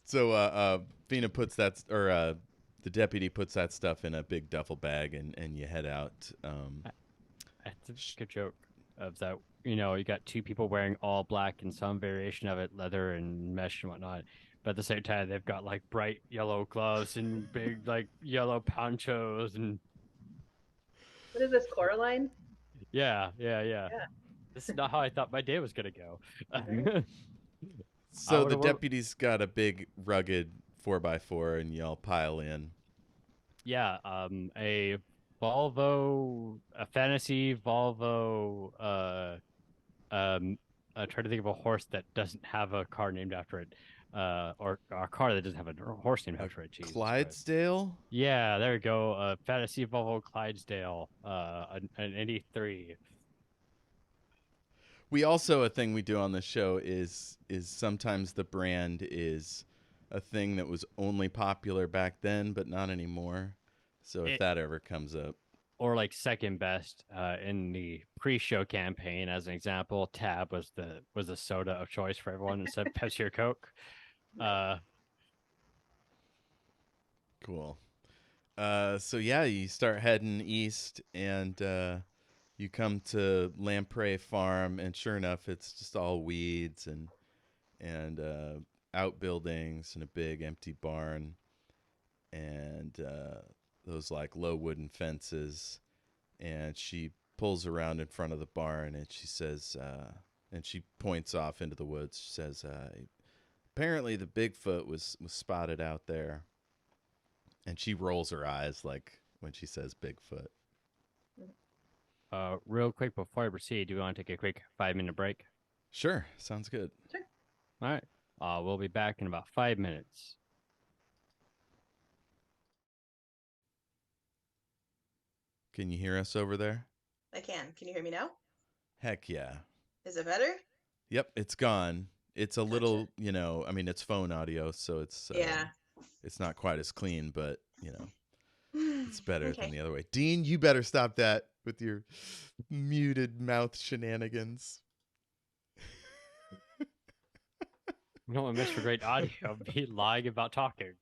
So Fina puts that, or the deputy puts that stuff in a big duffel bag, and you head out. That's a good joke of that. You got two people wearing all black and some variation of it, leather and mesh and whatnot. But at the same time, they've got like bright yellow gloves and big like yellow ponchos and. what is this, Coraline? Yeah. This is not how I thought my day was gonna go. So the deputy's got a big rugged 4x4, and y'all pile in. Yeah, a fantasy Volvo. I'm trying to think of a horse that doesn't have a car named after it, or a car that doesn't have a horse named after it. Jesus Clydesdale? Christ. Yeah, there we go. Fantasy Volvo Clydesdale, an 83. We also, a thing we do on the show is sometimes the brand is a thing that was only popular back then, but not anymore. So if that ever comes up. Or like second best in the pre-show campaign, as an example, Tab was the soda of choice for everyone instead of Pepsi or Coke. Cool. So yeah, you start heading east, and you come to Lamprey Farm, and sure enough, it's just all weeds and outbuildings and a big empty barn, and those like low wooden fences. And she pulls around in front of the barn, and she says, and she points off into the woods. She says, apparently the Bigfoot was spotted out there. And she rolls her eyes like when she says Bigfoot. Real quick before I proceed, do we want to take a quick 5-minute break? Sure, sounds good. Sure. All right. We'll be back in about 5 minutes. Can you hear us over there? I can. Can you hear me now? Heck yeah. Is it better? Yep, it's gone. It's a little, I mean, it's phone audio, so it's it's not quite as clean, but it's better than the other way. Dean, you better stop that with your muted mouth shenanigans. We don't want to miss for great audio. Be lying about talking.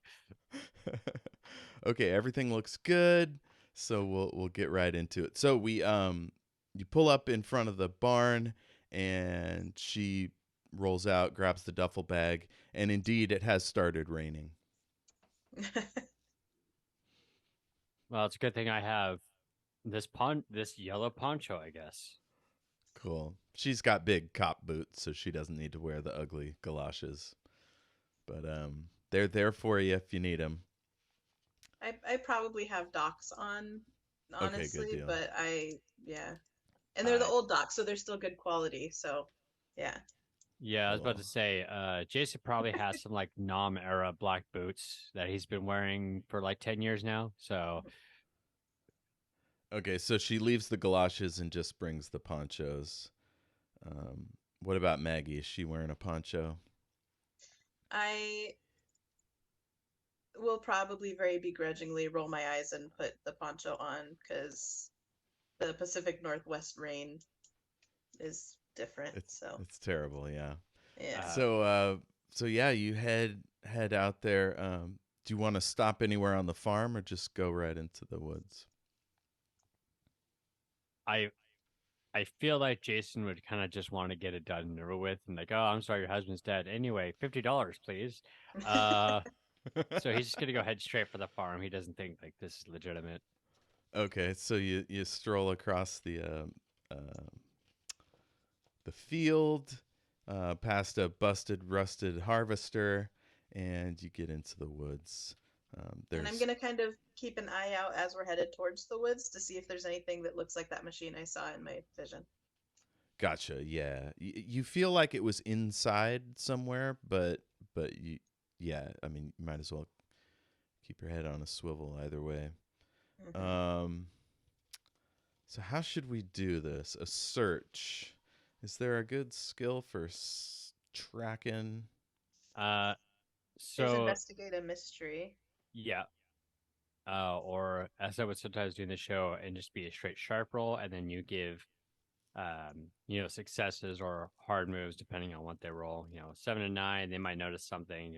Okay, everything looks good, so we'll get right into it. So we you pull up in front of the barn, and she rolls out, grabs the duffel bag, and indeed it has started raining. Well, it's a good thing I have this yellow poncho, I guess. Cool. She's got big cop boots, so she doesn't need to wear the ugly galoshes. But they're there for you if you need them. I probably have docks on, Okay, good honestly, deal. but yeah. And they're the Uh, old docks, so they're still good quality. So, yeah. yeah, I was about Cool. to say, Jason probably has some like Nam era black boots that he's been wearing for like 10 years now. So Okay, so she leaves the galoshes and just brings the ponchos. Um, what about Maggie? Is she wearing a poncho? I will probably very begrudgingly roll my eyes and put the poncho on because the Pacific Northwest rain is different. So, It's terrible, yeah. yeah. uh, So so yeah, you head out there. Do you want to stop anywhere on the farm or just go right into the woods? I I feel like Jason would kind of just want to get it done and over with, and like, oh, I'm sorry, your husband's dead. Anyway, $50, please. Uh, so he's just gonna go head straight for the farm. He doesn't think like this is legitimate. Okay, so you stroll across uh, the field, past a busted, rusted harvester, and you get into the woods. And I'm There's gonna kind of keep an eye out as we're headed towards the woods to see if there's anything that looks like that machine I saw in my vision. Gotcha. Yeah, you feel like it was inside somewhere, but you, yeah. I mean, you might as well keep your head on a swivel either way. Hmm. Um, so how should we do this? A search. Is there a good skill for tracking? Uh, There's so investigate a mystery. yeah, or as I would sometimes do in the show, and just be a straight sharp roll, and then you give successes or hard moves depending on what they roll. 7 and 9, they might notice something.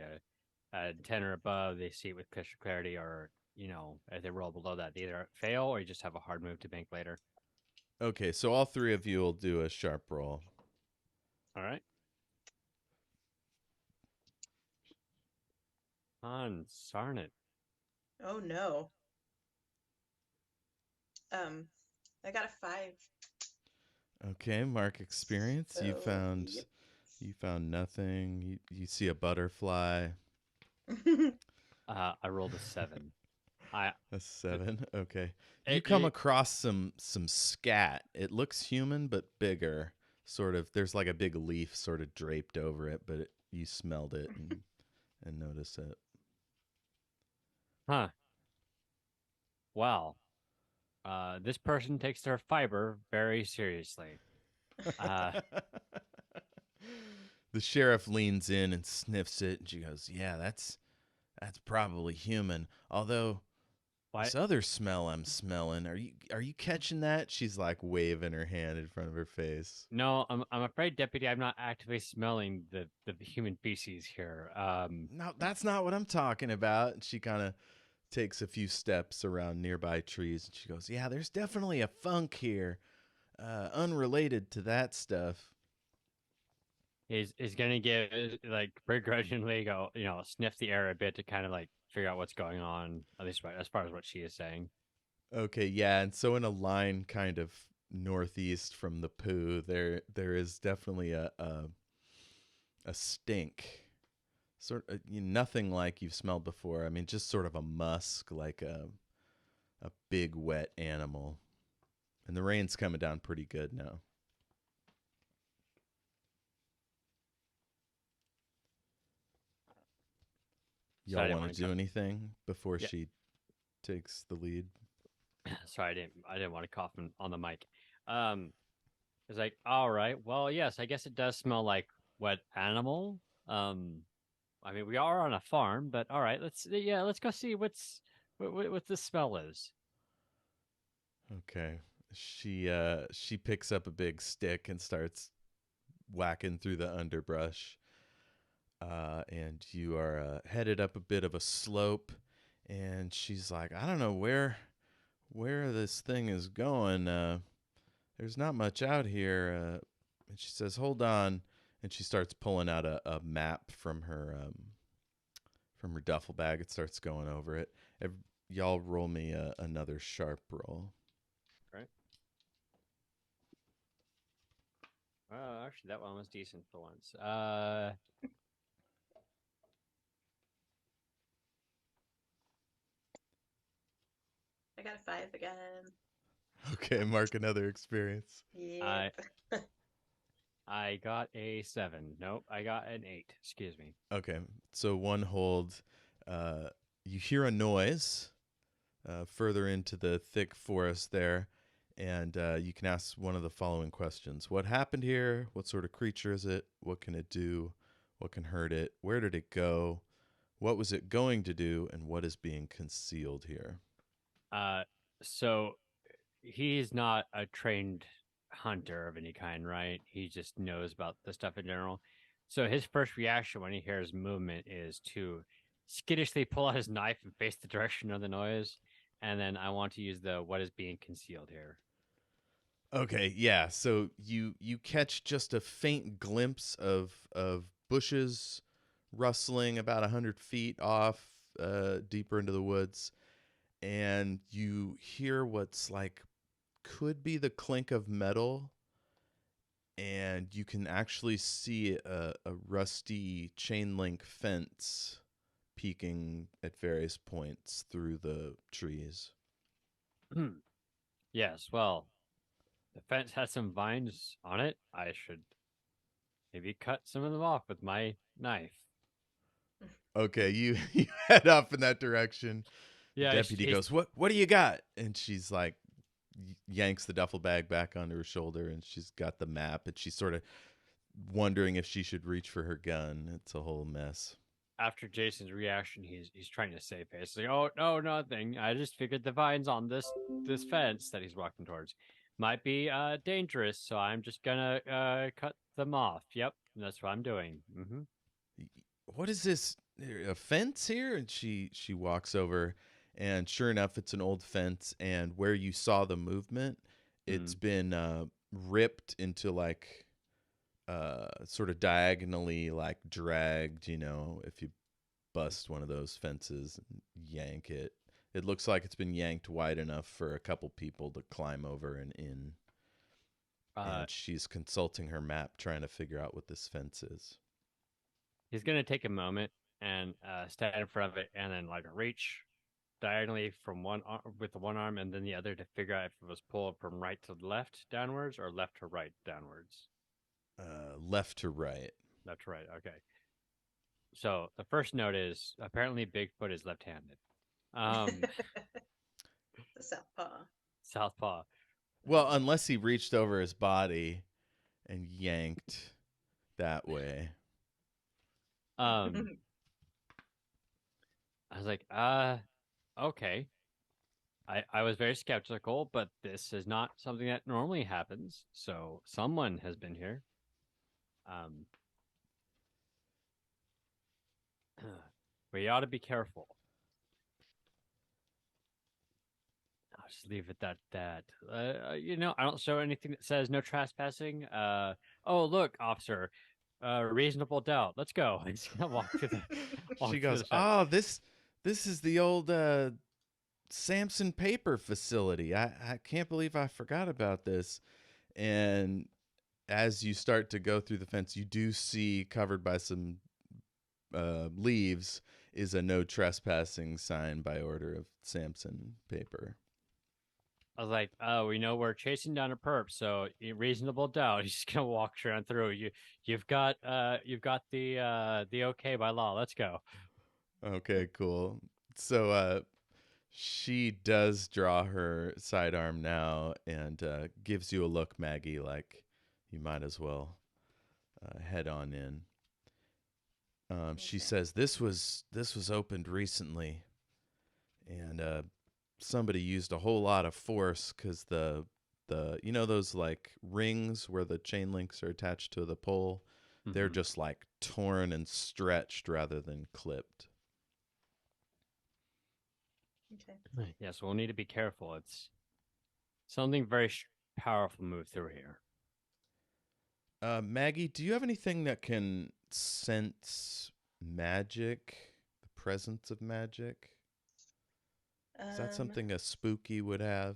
10 or above, they see it with crystal clarity, or if they roll below that, they either fail or you just have a hard move to make later. Okay, so all three of you will do a sharp roll. All right. On Sarnet. Oh no. Um, I got a 5. Okay, mark experience. So, yep. You found nothing. You see a butterfly. I rolled a 7. I A 7. Okay. You it, come it across some scat. It looks human but bigger. Sort of there's like a big leaf sort of draped over it, but you smelled it and notice it. huh. Wow. This person takes their fiber very seriously. Uh, The sheriff leans in and sniffs it and she goes, "Yeah, that's probably human. Although this what? other smell I'm smelling, are you catching that?" She's like waving her hand in front of her face. No, I'm afraid, Deputy. I'm not actively smelling the human feces here. No, that's not what I'm talking about. And she kind of takes a few steps around nearby trees and she goes, "Yeah, there's definitely a funk here, unrelated to that stuff." He's gonna give like begrudgingly go, sniff the air a bit to kind of like figure out what's going on, at least as far as what she is saying. Okay, yeah, and so in a line kind of northeast from the poo, there is definitely a stink. Sort of nothing like you've smelled before. I mean, just sort of a musk, like a big wet animal. And the rain's coming down pretty good now. So I Y'all didn't want to want to do go. anything before Yeah, she takes the lead? sorry, I didn't want to cough on the mic. Um, it's like, all right, well, yes, I guess it does smell like wet animal. Um, I mean, we are on a farm, but all right, let's go see what the smell is. Okay. She picks up a big stick and starts whacking through the underbrush. And you are headed up a bit of a slope, and she's like, "I don't know where this thing is going. There's not much out here. And she says, "Hold on," and she starts pulling out a map from her duffel bag. It starts going over it. Y'all roll me another sharp roll. Right. Well, actually, that one was decent for once. I got a 5 again. Okay, mark another experience. Yep. I got a 7. Nope, I got an 8. Excuse me. Okay, so one hold. You hear a noise further into the thick forest there, and you can ask one of the following questions: What happened here? What sort of creature is it? What can it do? What can hurt it? Where did it go? What was it going to do? And what is being concealed here? Uh, so he's not a trained hunter of any kind, right? He just knows about the stuff in general. So his first reaction when he hears movement is to skittishly pull out his knife and face the direction of the noise. And then I want to use the what is being concealed here. Okay, yeah. So you catch just a faint glimpse of bushes rustling about 100 feet off, deeper into the woods, and you hear what's like could be the clink of metal, and you can actually see a rusty chain link fence peeking at various points through the trees. Yes, well, the fence has some vines on it. I should maybe cut some of them off with my knife. Okay, you head up in that direction. The Yeah, deputy goes, "What do you got?" And she's like, yanks the duffel bag back onto her shoulder, and she's got the map, and she's sort of wondering if she should reach for her gun. It's a whole mess. after Jason's reaction, he's trying to save face. Like, oh no, nothing. I just figured the vines on this fence that he's walking towards might be dangerous, so I'm just gonna cut them off. Yep, that's what I'm doing. Mm-hmm. What is this? A fence here? And she walks over, and sure enough, it's an old fence. And where you saw the movement, it's been ripped into like sort of diagonally, like dragged. You know, if you bust one of those fences and yank it, it looks like it's been yanked wide enough for a couple people to climb over and in. Uh, And she's consulting her map, trying to figure out what this fence is. he's gonna take a moment and stand in front of it, and then like reach diagonally from with the one arm, and then the other to figure out if it was pulled from right to left downwards or left to right downwards. Left to right. Left to right. Okay. So the first note is apparently Bigfoot is left-handed. Um, The southpaw. Southpaw. Well, unless he reached over his body and yanked that way. I was like, okay. I was very skeptical, but this is not something that normally happens. So someone has been here. Um, we ought to be careful. I'll just leave it at that. I don't show anything that says no trespassing. Oh look, officer, reasonable doubt. Let's go. He's gonna walk She through goes, the fence. "Oh, this is the old Sampson paper facility. I can't believe I forgot about this." And as you start to go through the fence, you do see covered by some leaves is a no trespassing sign by order of Sampson paper. I was like, oh, we know we're chasing down a perp, so reasonable doubt. He's just gonna walk around through. You've got the okay by law. Let's go. Okay, cool. So she does draw her sidearm now and gives you a look, Maggie, like you might as well head on in. She says this was opened recently, and somebody used a whole lot of force because the those like rings where the chain links are attached to the pole, they're Mm-hmm. just like torn and stretched rather than clipped. Okay. Yeah, so we'll need to be careful. It's something very powerful move through here. Maggie, do you have anything that can sense magic, the presence of magic? Is that Um, something a spooky would have?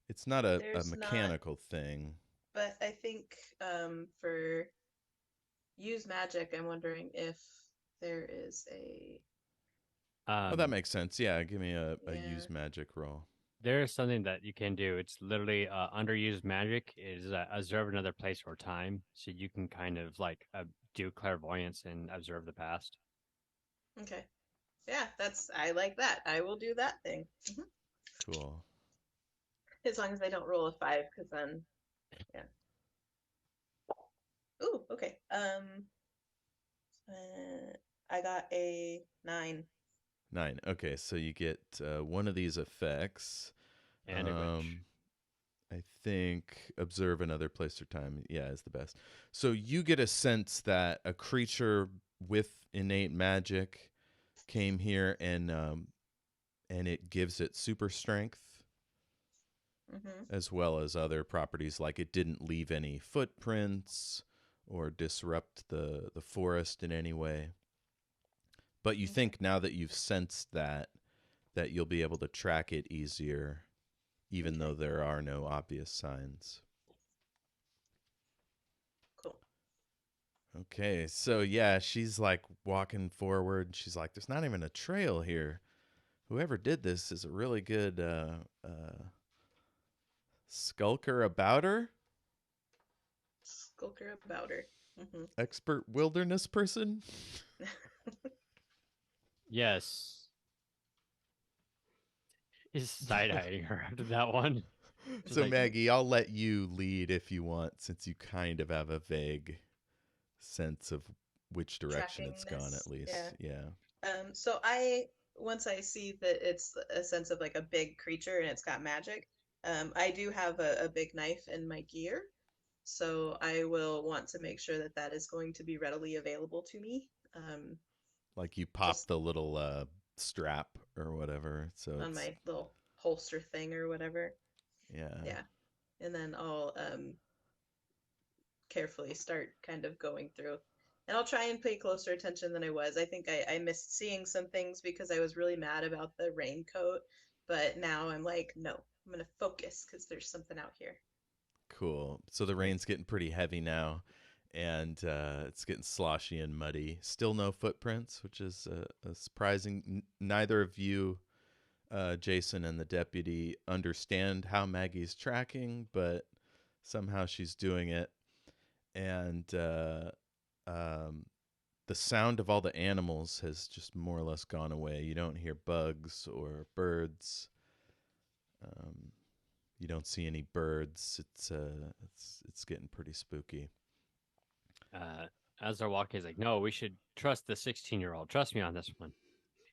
It's not a there's not, mechanical thing. but I think for use magic, I'm wondering if there is a Oh, that Um, makes sense. Yeah, give me a yeah. use magic roll. there's something that you can do. It's literally underused magic is observe another place or time, so you can kind of like do clairvoyance and observe the past. Okay. Yeah, that's I like that. I will do that thing. Cool. As long as I don't roll a 5, because then yeah. Ooh, okay. I got a 9. 9. Okay, so you get one of these effects. And a witch. Um, I think observe another place or time. Yeah, is the best. So you get a sense that a creature with innate magic came here, and it gives it super strength Mm-hmm. as well as other properties, like it didn't leave any footprints or disrupt the forest in any way. But you Okay. think now that you've sensed that you'll be able to track it easier, even though Okay. there are no obvious signs. Cool. Okay, so yeah, she's like walking forward. She's like, "There's not even a trail here. Whoever did this is a really good skulker about her, Skulker about her. Mm-hmm. expert wilderness person." Yes. He's side eyeing her after that one. She's So like, Maggie, I'll let you lead if you want, since you kind of have a vague sense of which direction Tracking it's gone, this. at Yeah. least. Yeah. So I once I see that it's a sense of like a big creature and it's got magic, I do have a big knife in my gear, so I will want to make sure that that is going to be readily available to me. Like you pop Just the little strap or whatever. So on it's, my little holster thing or whatever. yeah. Yeah, and then I'll carefully start kind of going through. And I'll try and pay closer attention than I was. I think I missed seeing some things because I was really mad about the raincoat, but now I'm like, no, I'm gonna focus because there's something out here. Cool. So the rain's getting pretty heavy now, and it's getting sloshy and muddy. Still no footprints, which is surprising. Neither of you, Jason and the deputy, understand how Maggie's tracking, but somehow she's doing it. And um, the sound of all the animals has just more or less gone away. You don't hear bugs or birds. Um, you don't see any birds. It's getting pretty spooky. uh, as they're walking, he's like, no, we should trust the 16-year-old. Trust me on this one.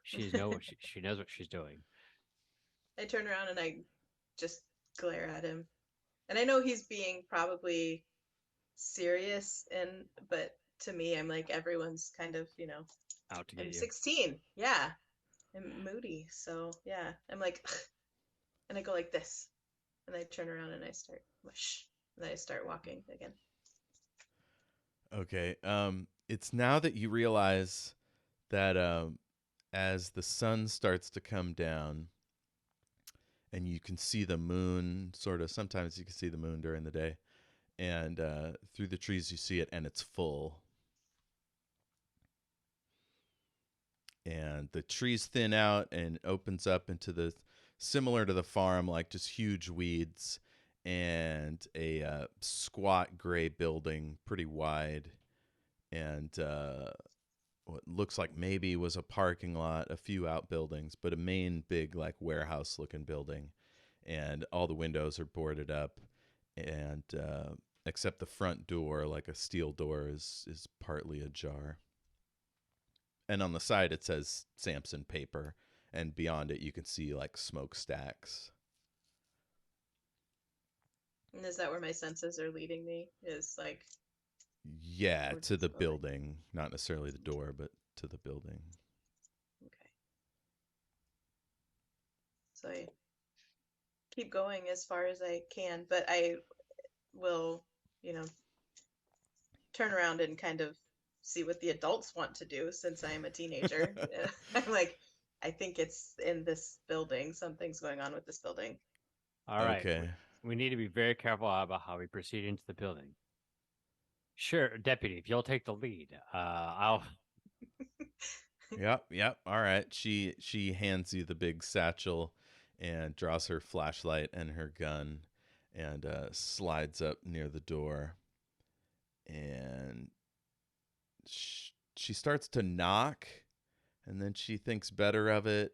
She knows what she's doing. I turn around and I just glare at him. And I know he's being probably serious and but to me I'm like everyone's kind of, Out to get I'm you. 16. Yeah. I'm moody. So, yeah. I'm like and I go like this. And I turn around and I start whoosh. And then I start walking again. Okay. It's now that you realize that as the sun starts to come down, and you can see the moon, sort of. Sometimes you can see the moon during the day, and through the trees you see it, and it's full. And the trees thin out and opens up into the similar to the farm, like just huge weeds and a squat gray building, pretty wide, and what looks like maybe was a parking lot, a few outbuildings, but a main big like warehouse looking building, and all the windows are boarded up, and except the front door, like a steel door, is partly ajar. And on the side it says Sampson paper, and beyond it you can see like smokestacks. And is that where my senses are leading me? Is like Yeah, towards to this the building. building, not necessarily the door, but to the building. Okay. So I keep going as far as I can, but I will, you know, turn around and kind of see what the adults want to do since I am a teenager. I'm like, I think it's in this building. Something's going on with this building. All right. Okay. We need to be very careful about how we proceed into the building. Sure, deputy, if you'll take the lead, I'll. Yep, yep. All right. She hands you the big satchel and draws her flashlight and her gun and slides up near the door and she starts to knock and then she thinks better of it.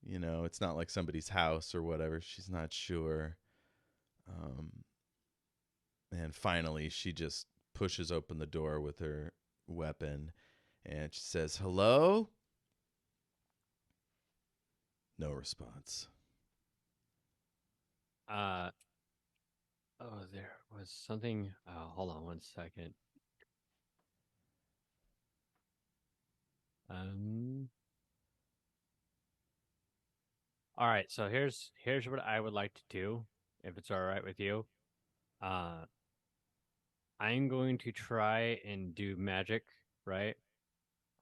You know, it's not like somebody's house or whatever. She's not sure. Um, and finally, she just pushes open the door with her weapon and she says, "Hello?" No response. Uh, oh, there was something. Hold on one second. Um. All right, so here's what I would like to do, if it's all right with you. Uh, I'm going to try and do magic, right?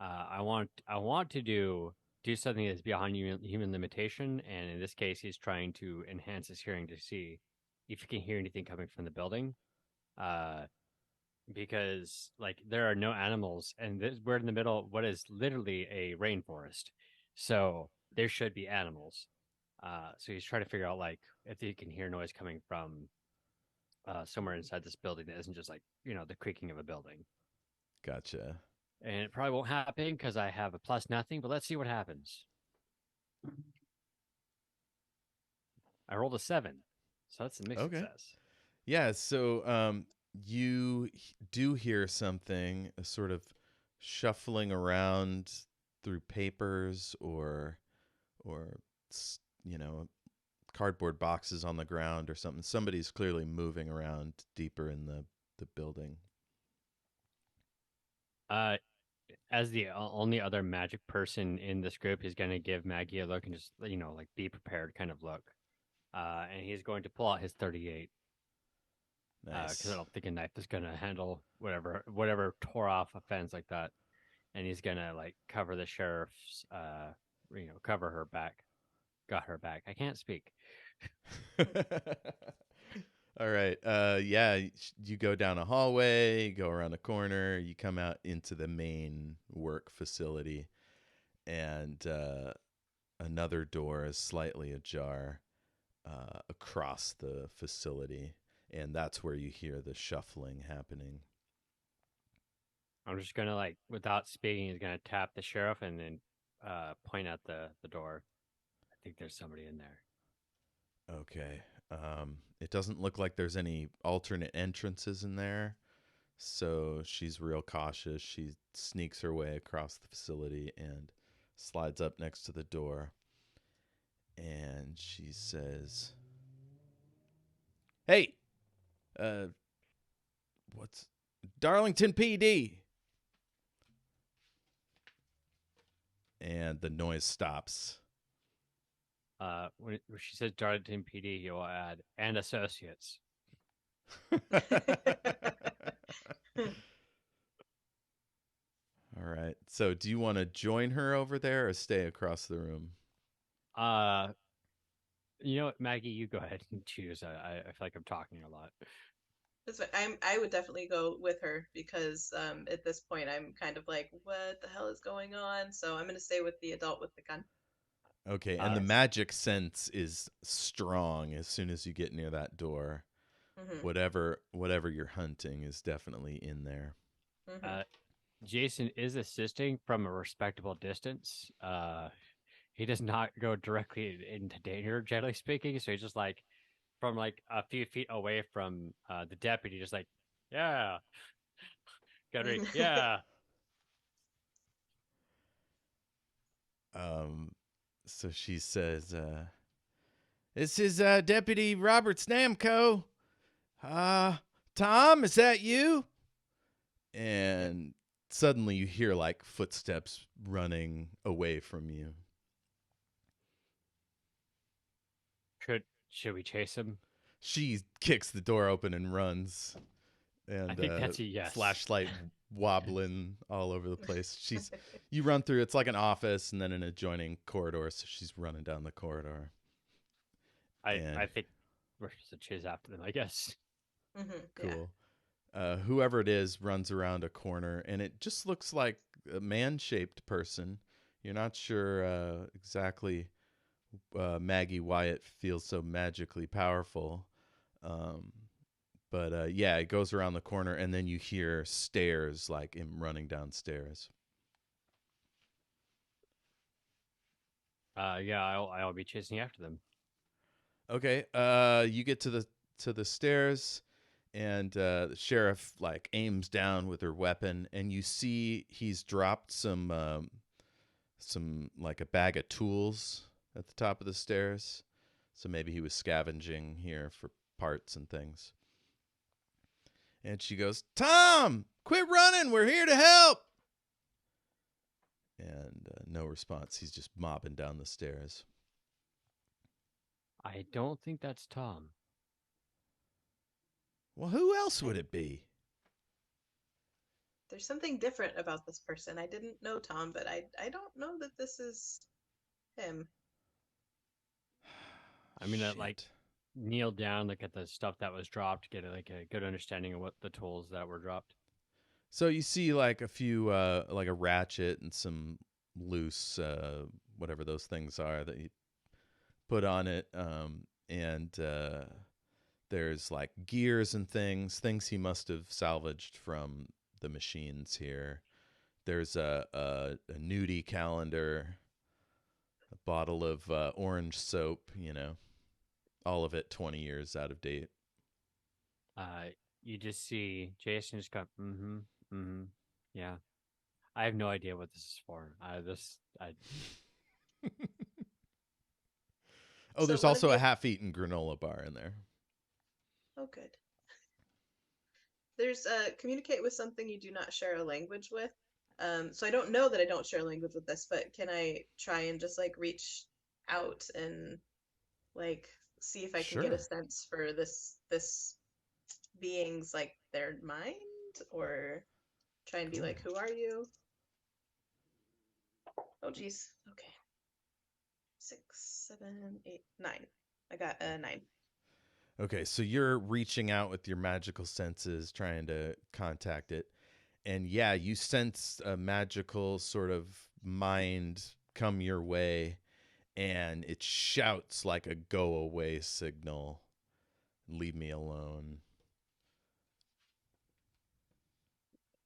I want to do something that's beyond human limitation, and in this case, he's trying to enhance his hearing to see if he can hear anything coming from the building. Uh, because like there are no animals, and we're in the middle of what is literally a rainforest, so there should be animals. So he's trying to figure out like if he can hear noise coming from somewhere inside this building that isn't just like the creaking of a building. Gotcha. And it probably won't happen because I have a plus nothing, but let's see what happens. I rolled a 7, so that's a mixed Okay. success. Yeah, so you do hear something, a sort of shuffling around through papers or you know, cardboard boxes on the ground or something. Somebody's clearly moving around deeper in the building. Uh, as the only other magic person in this group, he's going to give Maggie a look and just like be prepared kind of look. And he's going to pull out his 38 because I Nice. don't think a knife is going to handle whatever tore off a fence like that. And he's going to like cover the sheriff's, cover her back, got her back. I can't speak. All right. Yeah, you go down a hallway, go around a corner, you come out into the main work facility, and another door is slightly ajar across the facility, and that's where you hear the shuffling happening. I'm just gonna like without speaking, he's gonna tap the sheriff and then point at the door. I think there's somebody in there. Okay. It doesn't look like there's any alternate entrances in there. So she's real cautious. She sneaks her way across the facility and slides up next to the door. And she says, "Hey, uh, what's Darlington PD?" And the noise stops. When she says Darlington PD, he will add and associates. All right. So, do you want to join her over there or stay across the room? Uh, you know what, Maggie, you go ahead and choose. I feel like I'm talking a lot. That's fine. I would definitely go with her because at this point I'm kind of like, what the hell is going on? So I'm gonna stay with the adult with the gun. Okay. And Uh, the magic sense is strong as soon as you get near that door. Mhm. Whatever you're hunting is definitely in there. Mhm. uh, Jason is assisting from a respectable distance. He does not go directly into danger, generally speaking. So he's just like from like a few feet away from the deputy, just like, yeah, Gunnery, yeah. Um, so she says, "This is Deputy Roberts Namco. Uh, Tom, is that you?" And suddenly you hear like footsteps running away from you. Should Should we chase him? She kicks the door open and runs, I and think that's a yes. flashlight wobbling all over the place. You run through. It's like an office and then an adjoining corridor. So she's running down the corridor. I think we're supposed to chase after them, I guess. Cool. Yeah. Whoever it is runs around a corner, and it just looks like a man-shaped person. You're not sure exactly. Maggie Wyatt feels so magically powerful. But yeah, it goes around the corner, and then you hear stairs, like him running downstairs. Yeah, I'll be chasing after them. Okay. You get to the stairs, and the sheriff like aims down with her weapon, and you see he's dropped some like a bag of tools at the top of the stairs. So maybe he was scavenging here for parts and things. And she goes, "Tom, quit running. We're here to help." And no response. He's just mobbing down the stairs. I don't think that's Tom. Well, who else would it be? There's something different about this person. I didn't know Tom, but I don't know that this is him. I'm gonna like kneel down, look at the stuff that was dropped, get like a good understanding of what the tools that were dropped. So you see like a few like a ratchet and some loose whatever those things are that you put on it, and there's like gears and things he must have salvaged from the machines here. There's a nudie calendar, a bottle of orange soap, all of it 20 years out of date. You just see Jason just go, yeah. I have no idea what this is for. Oh, there's also a half-eaten granola bar in there. Oh, good. There's communicate with something you do not share a language with. So I don't know that I don't share a language with this, but can I try and just like reach out and like see if I can get a sense for this being's like their mind, or try and be like, who are you? Oh geez. Okay. 6, 7, 8, 9. I got a 9. Okay, so you're reaching out with your magical senses, trying to contact it. And yeah, you sense a magical sort of mind come your way, and it shouts like a go away signal. Leave me alone.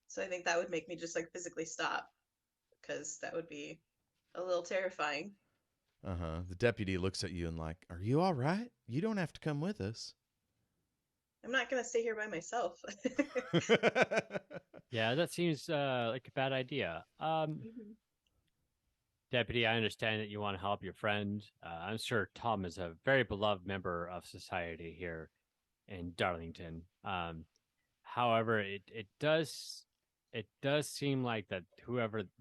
So I think that would make me just like physically stop, because that would be a little terrifying. Uh-huh. The deputy looks at you and like, "Are you all right? You don't have to come with us." I'm not going to stay here by myself. Yeah, that seems like a bad idea. Deputy, I understand that you want to help your friend. I'm sure Tom is a very beloved member of society here in Darlington. However, it does seem like that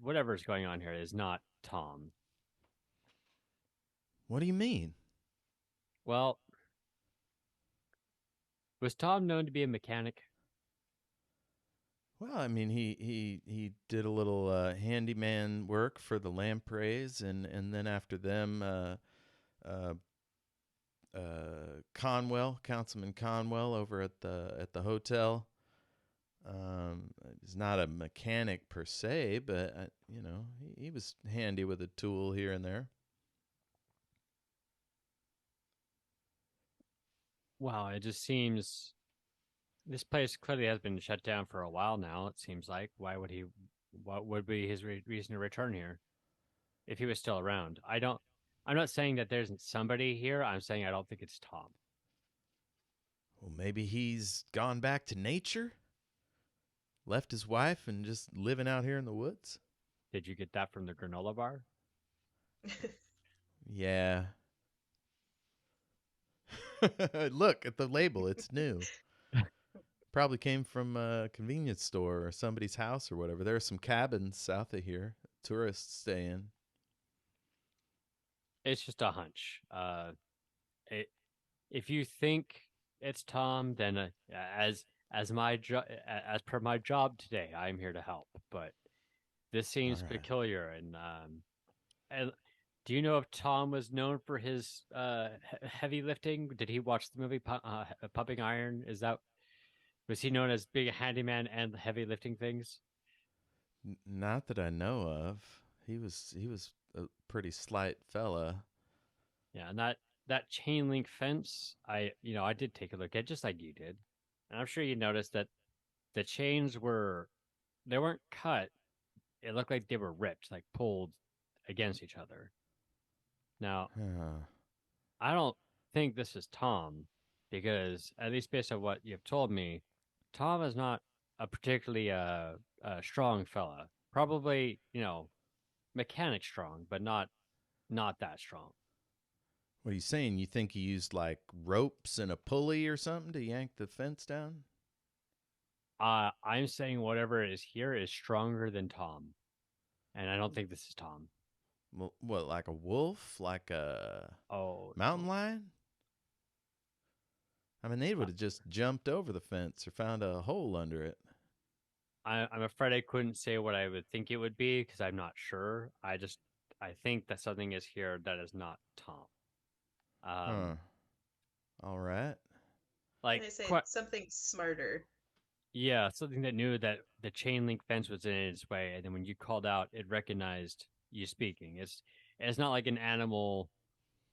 whatever is going on here is not Tom. What do you mean? Well, was Tom known to be a mechanic? Well, I mean, he did a little handyman work for the lampreys, and then after them, Councilman Conwell over at the hotel. He's not a mechanic per se, but he was handy with a tool here and there. Wow, it just seems this place clearly has been shut down for a while now. It seems like what would be his reason to return here if he was still around? I'm not saying that there isn't somebody here. I'm saying I don't think it's Tom. Well, maybe he's gone back to nature, left his wife, and just living out here in the woods. Did you get that from the granola bar? Yeah. Look at the label. It's new. Probably came from a convenience store or somebody's house or whatever. There are some cabins south of here tourists stay in. It's just a hunch. if you think it's Tom, then as my as per my job today, I'm here to help. But this All seems right. peculiar, and do you know if Tom was known for his heavy lifting? Did he watch the movie Pumping Iron? Is that was he known as being a handyman and heavy lifting things? Not that I know of. He was a pretty slight fella. Yeah, and that chain link fence, I did take a look at just like you did, and I'm sure you noticed that the chains they weren't cut. It looked like they were ripped, like pulled against each other. Now, Huh. I don't think this is Tom because, at least based on what you've told me, Tom is not a particularly strong fella. Probably, mechanic strong, but not that strong. What are you saying? You think he used like ropes and a pulley or something to yank the fence down? I'm saying whatever is here is stronger than Tom, and I don't think this is Tom. Well, what, like a wolf? Like a Oh mountain no. lion? I mean, they Uh, would have just jumped over the fence or found a hole under it. I'm afraid I couldn't say what I would think it would be because I'm not sure. I think that something is here that is not Tom. Huh. Um, All right. Can like I say quite something smarter? yeah, something that knew that the chain link fence was in its way, and then when you called out, it recognized you speaking. It's not like an animal.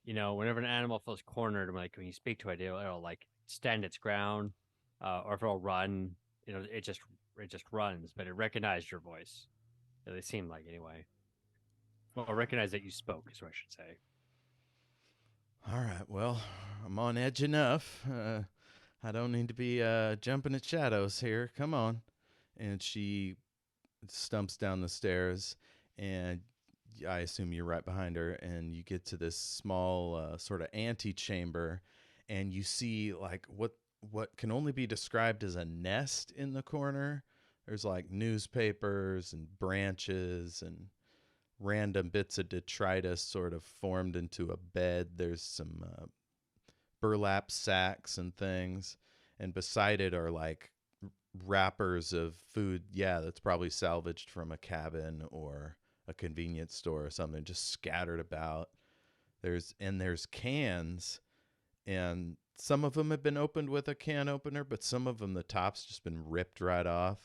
Whenever an animal feels cornered, like when you speak to it, it'll like stand its ground, or if it'll run, it just runs. But it recognized your voice. They seemed like anyway. Well, recognize that you spoke is what I should say. All right. Well, I'm on edge enough. I don't need to be jumping at shadows here. Come on. And she stumps down the stairs, and I assume you're right behind her. And you get to this small sort of antechamber, and you see like what can only be described as a nest in the corner. There's like newspapers and branches and random bits of detritus sort of formed into a bed. There's some burlap sacks and things, and beside it are like wrappers of food. Yeah, that's probably salvaged from a cabin or a convenience store or something, just scattered about. There's cans, and some of them have been opened with a can opener, but some of them the top's just been ripped right off,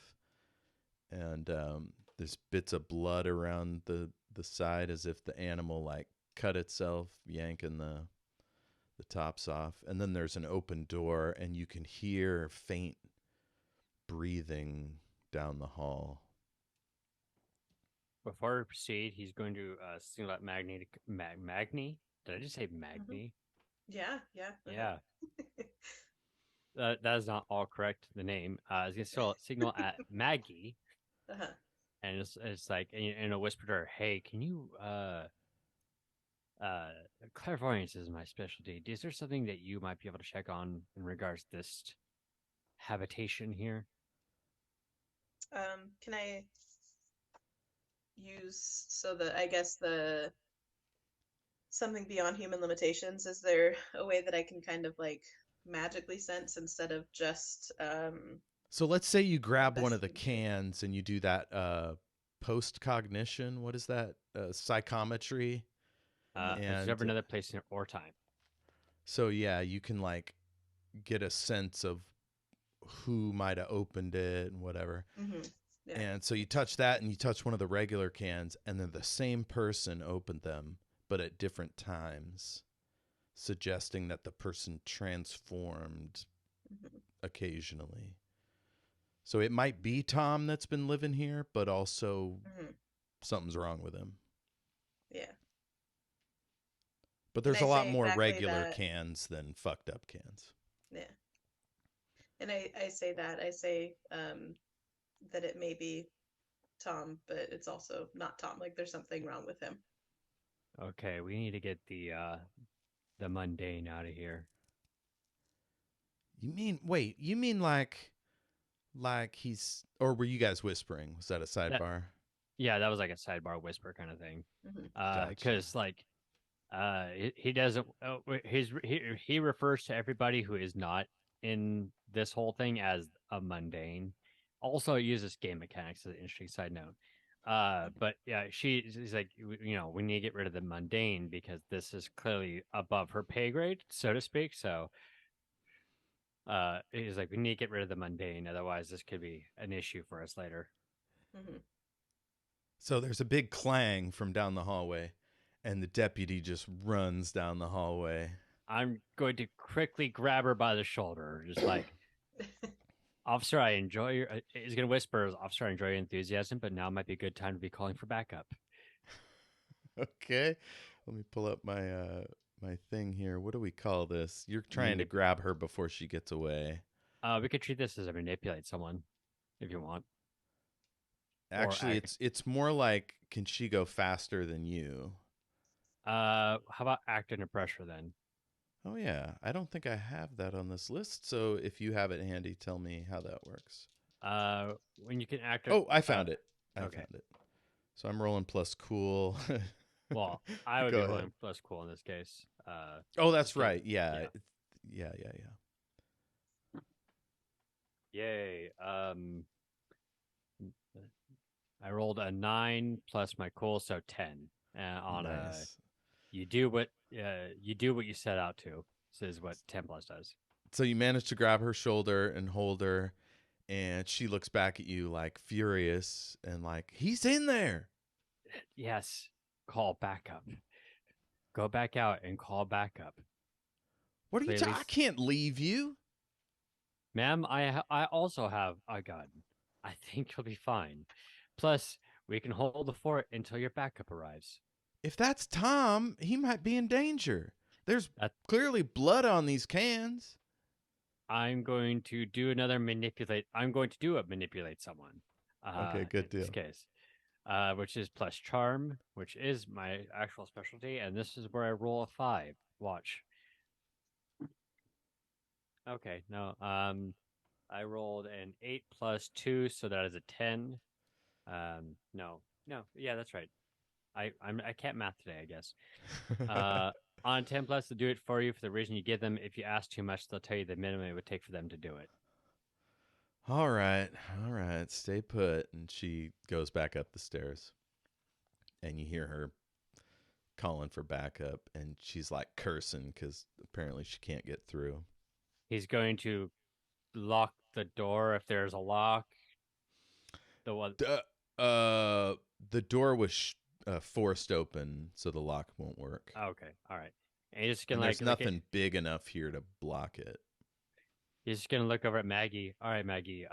and there's bits of blood around the side as if the animal like cut itself yanking the tops off. And then there's an open door, and you can hear faint breathing down the hall. Before we proceed, he's going to single out Magni. Did I just say Hmm. Magni? Yeah, yeah. Yeah, that is not all correct. The name. I was going to signal at Maggie, Uh-huh. and it's like in a whisper to her, "Hey, can you uh clairvoyance is my specialty. Is there something that you might be able to check on in regards to this habitation here?" Can I use so the I guess the something beyond human limitations? Is there a way that I can kind of like magically sense instead of just So let's say you grab one of the investigation? cans and you do that post cognition. What is that? Psychometry. Hmm. Observe And another place or time. so, yeah, you can like get a sense of who might have opened it and whatever. Hmm. Yeah. And so you touch that and you touch one of the regular cans, and then the same person opened them, but at different times, suggesting that the person transformed Hmm. occasionally. So it might be Tom that's been living here, but also Hmm. something's wrong with him. Yeah. But And there's I a lot say more exactly regular that. cans than fucked up cans. Yeah. And I say that. I say that it may be Tom, but it's also not Tom. Like there's something wrong with him. Okay, we need to get the mundane out of here. You mean like he's, or were you guys whispering? Was that a That sidebar? Yeah, that was like a sidebar whisper kind of thing. Hmm. Gotcha. Because like He doesn't. He refers to everybody who is not in this whole thing as a mundane. Also, it uses game mechanics as an interesting side note. But yeah, she's like, we need to get rid of the mundane because this is clearly above her pay grade, so to speak. So, he's like, we need to get rid of the mundane, otherwise this could be an issue for us later. Mm-hmm. So there's a big clang from down the hallway, and the deputy just runs down the hallway. I'm going to quickly grab her by the shoulder, just like, Officer, I enjoy your. He's gonna whisper, Officer, I enjoy your enthusiasm, but now might be a good time to be calling for backup. Okay, let me pull up my thing here. What do we call this? You're trying to grab her before she gets away. We could treat this as a manipulate someone, if you want. Actually, it's more like, can she go faster than you? How about act under pressure then? Oh yeah, I don't think I have that on this list. So if you have it handy, tell me how that works. When you can act. Oh, I found it. I okay. found it. So I'm rolling plus cool. Well, I would Go be ahead. rolling plus cool in this case. Oh, that's right. Yeah. Yeah. Yay. I rolled a 9 plus my cool, so 10. On Nice. you do what you set out to. This is what 10 plus does. So you manage to grab her shoulder and hold her, and she looks back at you like furious and like, he's in there. Yes. Call backup. Go back out and call backup. What are you talking? I can't leave you. Ma'am, I also have a gun. I think you'll be fine. Plus, we can hold the fort until your backup arrives. If that's Tom, he might be in danger. There's clearly blood on these cans. I'm going to do another manipulate. I'm going to do a manipulate someone. Okay, good deal. In this case, which is plus charm, which is my actual specialty, and this is where I roll a 5. Watch. Okay, no. I rolled an 8 plus 2, so that is a 10. No, yeah, that's right. I can't math today, I guess. On 10 plus, to do it for you for the reason you give them. If you ask too much, they'll tell you the minimum it would take for them to do it. All right, stay put. And she goes back up the stairs, and you hear her calling for backup, and she's like cursing because apparently she can't get through. He's going to lock the door if there's a lock. The one. The door was forced open, so the lock won't work. Okay, all right. And he's just gonna there's nothing big enough here to block it. He's just gonna look over at Maggie. All right, Maggie.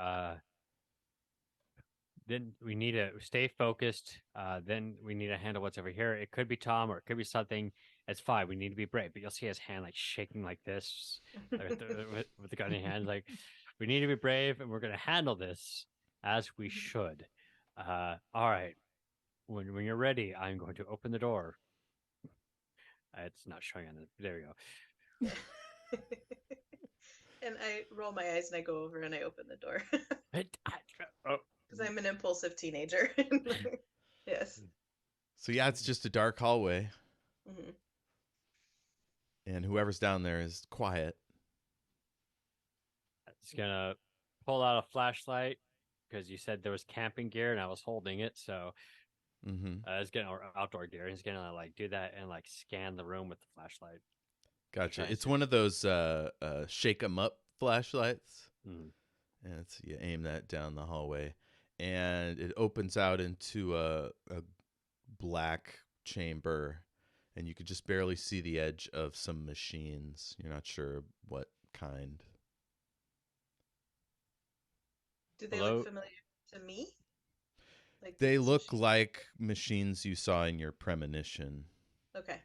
Then we need to stay focused. Then we need to handle what's over here. It could be Tom or it could be something. It's fine. We need to be brave. But you'll see his hand like shaking like this with the gun in hand. Like, we need to be brave, and we're gonna handle this as we should. All right. When you're ready, I'm going to open the door. It's not showing on the. There we go. And I roll my eyes and I go over and I open the door. Because I'm an impulsive teenager. Yes. So yeah, it's just a dark hallway. Mm-hmm. And whoever's down there is quiet. It's gonna pull out a flashlight because you said there was camping gear and I was holding it, so it's getting outdoor gear. He's gonna like do that and like scan the room with the flashlight. Gotcha. It's one of those shake 'em up flashlights, and you aim that down the hallway, and it opens out into a black chamber, and you could just barely see the edge of some machines. You're not sure what kind. Do they look familiar to me? Like they look like machines you saw in your premonition. Okay.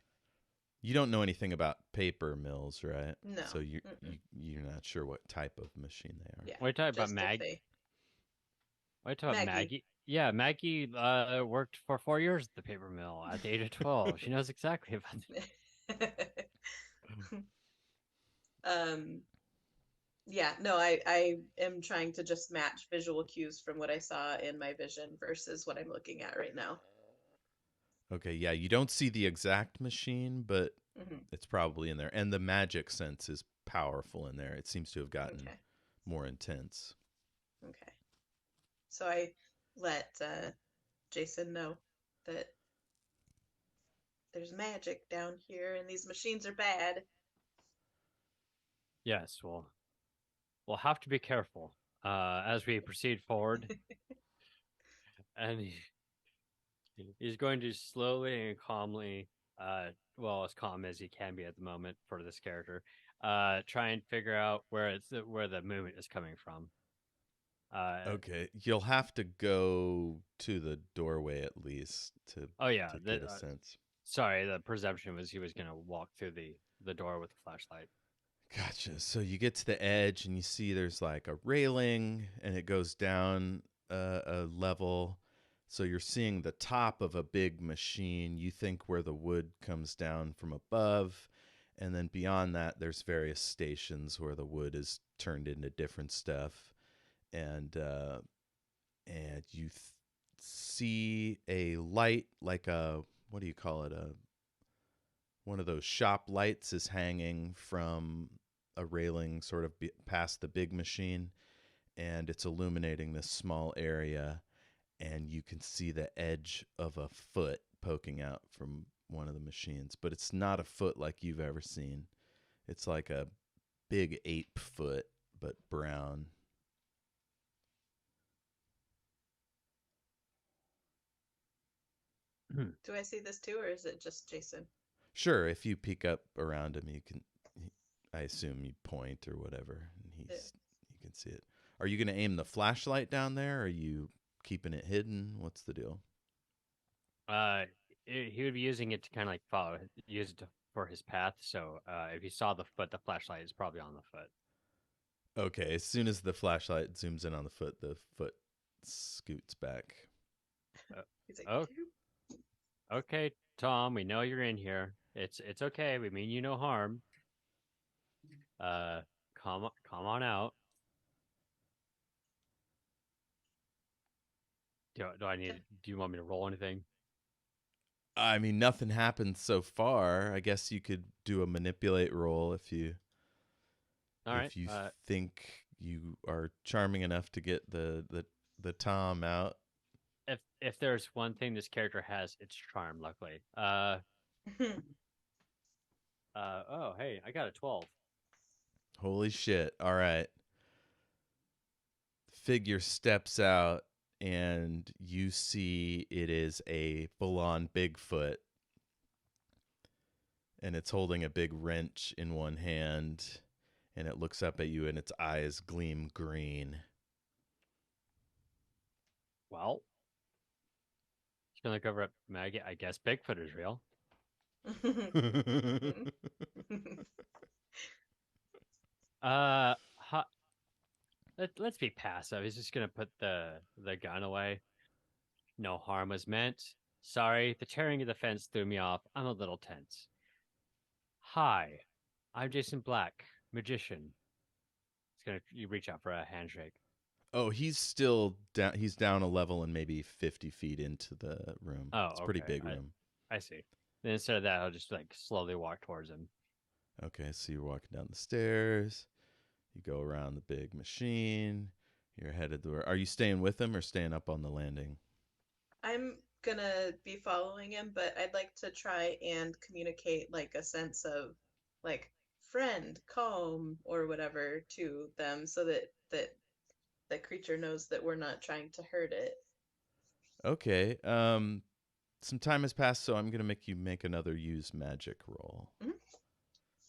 You don't know anything about paper mills, right? No. So you're not sure what type of machine they are. Yeah, we're talking about Maggie. We're talking about Maggie. Yeah, Maggie worked for 4 years at the paper mill at the age of 12. She knows exactly about it. Yeah, no, I am trying to just match visual cues from what I saw in my vision versus what I'm looking at right now. Okay, yeah, you don't see the exact machine, but Hmm. it's probably in there. And the magic sense is powerful in there. It seems to have gotten Okay. more intense. Okay. So I let Jason know that there's magic down here and these machines are bad. Yes, we'll have to be careful as we proceed forward. And he's going to slowly and calmly, well, as calm as he can be at the moment for this character, try and figure out where the movement is coming from. Okay, you'll have to go to the doorway at least Oh yeah, to get a sense. sorry, the perception was he was gonna walk through the door with the flashlight. Gotcha. So you get to the edge and you see there's like a railing and it goes down a level. So you're seeing the top of a big machine. You think where the wood comes down from above. And then beyond that, there's various stations where the wood is turned into different stuff. And you see a light, like a, what do you call it? One of those shop lights is hanging from a railing sort of past the big machine, and it's illuminating this small area, and you can see the edge of a foot poking out from one of the machines, but it's not a foot like you've ever seen. It's like a big ape foot, but brown. Do I see this too, or is it just Jason? Sure, if you peek up around him, you can. I assume you point or whatever, and Yeah. you can see it. Are you going to aim the flashlight down there? Or are you keeping it hidden? What's the deal? Uh, he would be using it to kind of like use it for his path. So if he saw the foot, the flashlight is probably on the foot. Okay, as soon as the flashlight zooms in on the foot scoots back. Uh, He's like, oh, okay, Tom, we know you're in here. It's okay. We mean you no harm. Uh, come on out. Do I need? Do you want me to roll anything? I mean, nothing happened so far. I guess you could do a manipulate roll All right. if you think you are charming enough to get the Tom out. If there's one thing this character has, it's charm. Luckily. Oh, hey, I got a 12. Holy shit! All right, figure steps out, and you see it is a full-on Bigfoot, and it's holding a big wrench in one hand, and it looks up at you, and its eyes gleam green. Well, just gonna cover up Maggie. I guess Bigfoot is real. Uh, ha, let's be passive. He's just gonna put the gun away. No harm was meant. Sorry, the tearing of the fence threw me off. I'm a little tense. Hi, I'm Jason Black, magician. He's gonna you reach out for a handshake. Oh, he's still down. He's down a level and maybe 50 feet into the room. It's a Oh, pretty okay. big room. I see. Then instead of that, I'll just like slowly walk towards him. Okay, so you're walking down the stairs. You go around the big machine. You're headed to. Are you staying with him or staying up on the landing? I'm gonna be following him, but I'd like to try and communicate like a sense of like friend, calm, or whatever to them so that the creature knows that we're not trying to hurt it. Okay. Some time has passed, so I'm gonna make you make another use magic roll. Mhm.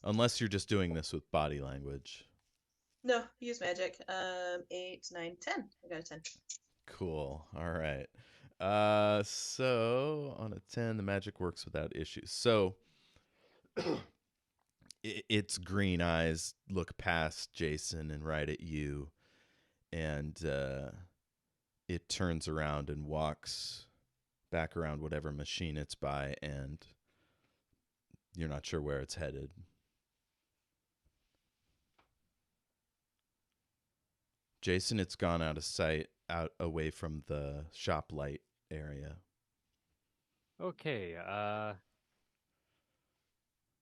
Unless you're just doing this with body language. No, use magic. 8, 9, 10. I got a 10. Cool. All right. So on a 10, the magic works without issues. So its green eyes look past Jason and right at you, and it turns around and walks back around whatever machine it's by, and you're not sure where it's headed. Jason, it's gone out of sight, out away from the shop light area. Okay.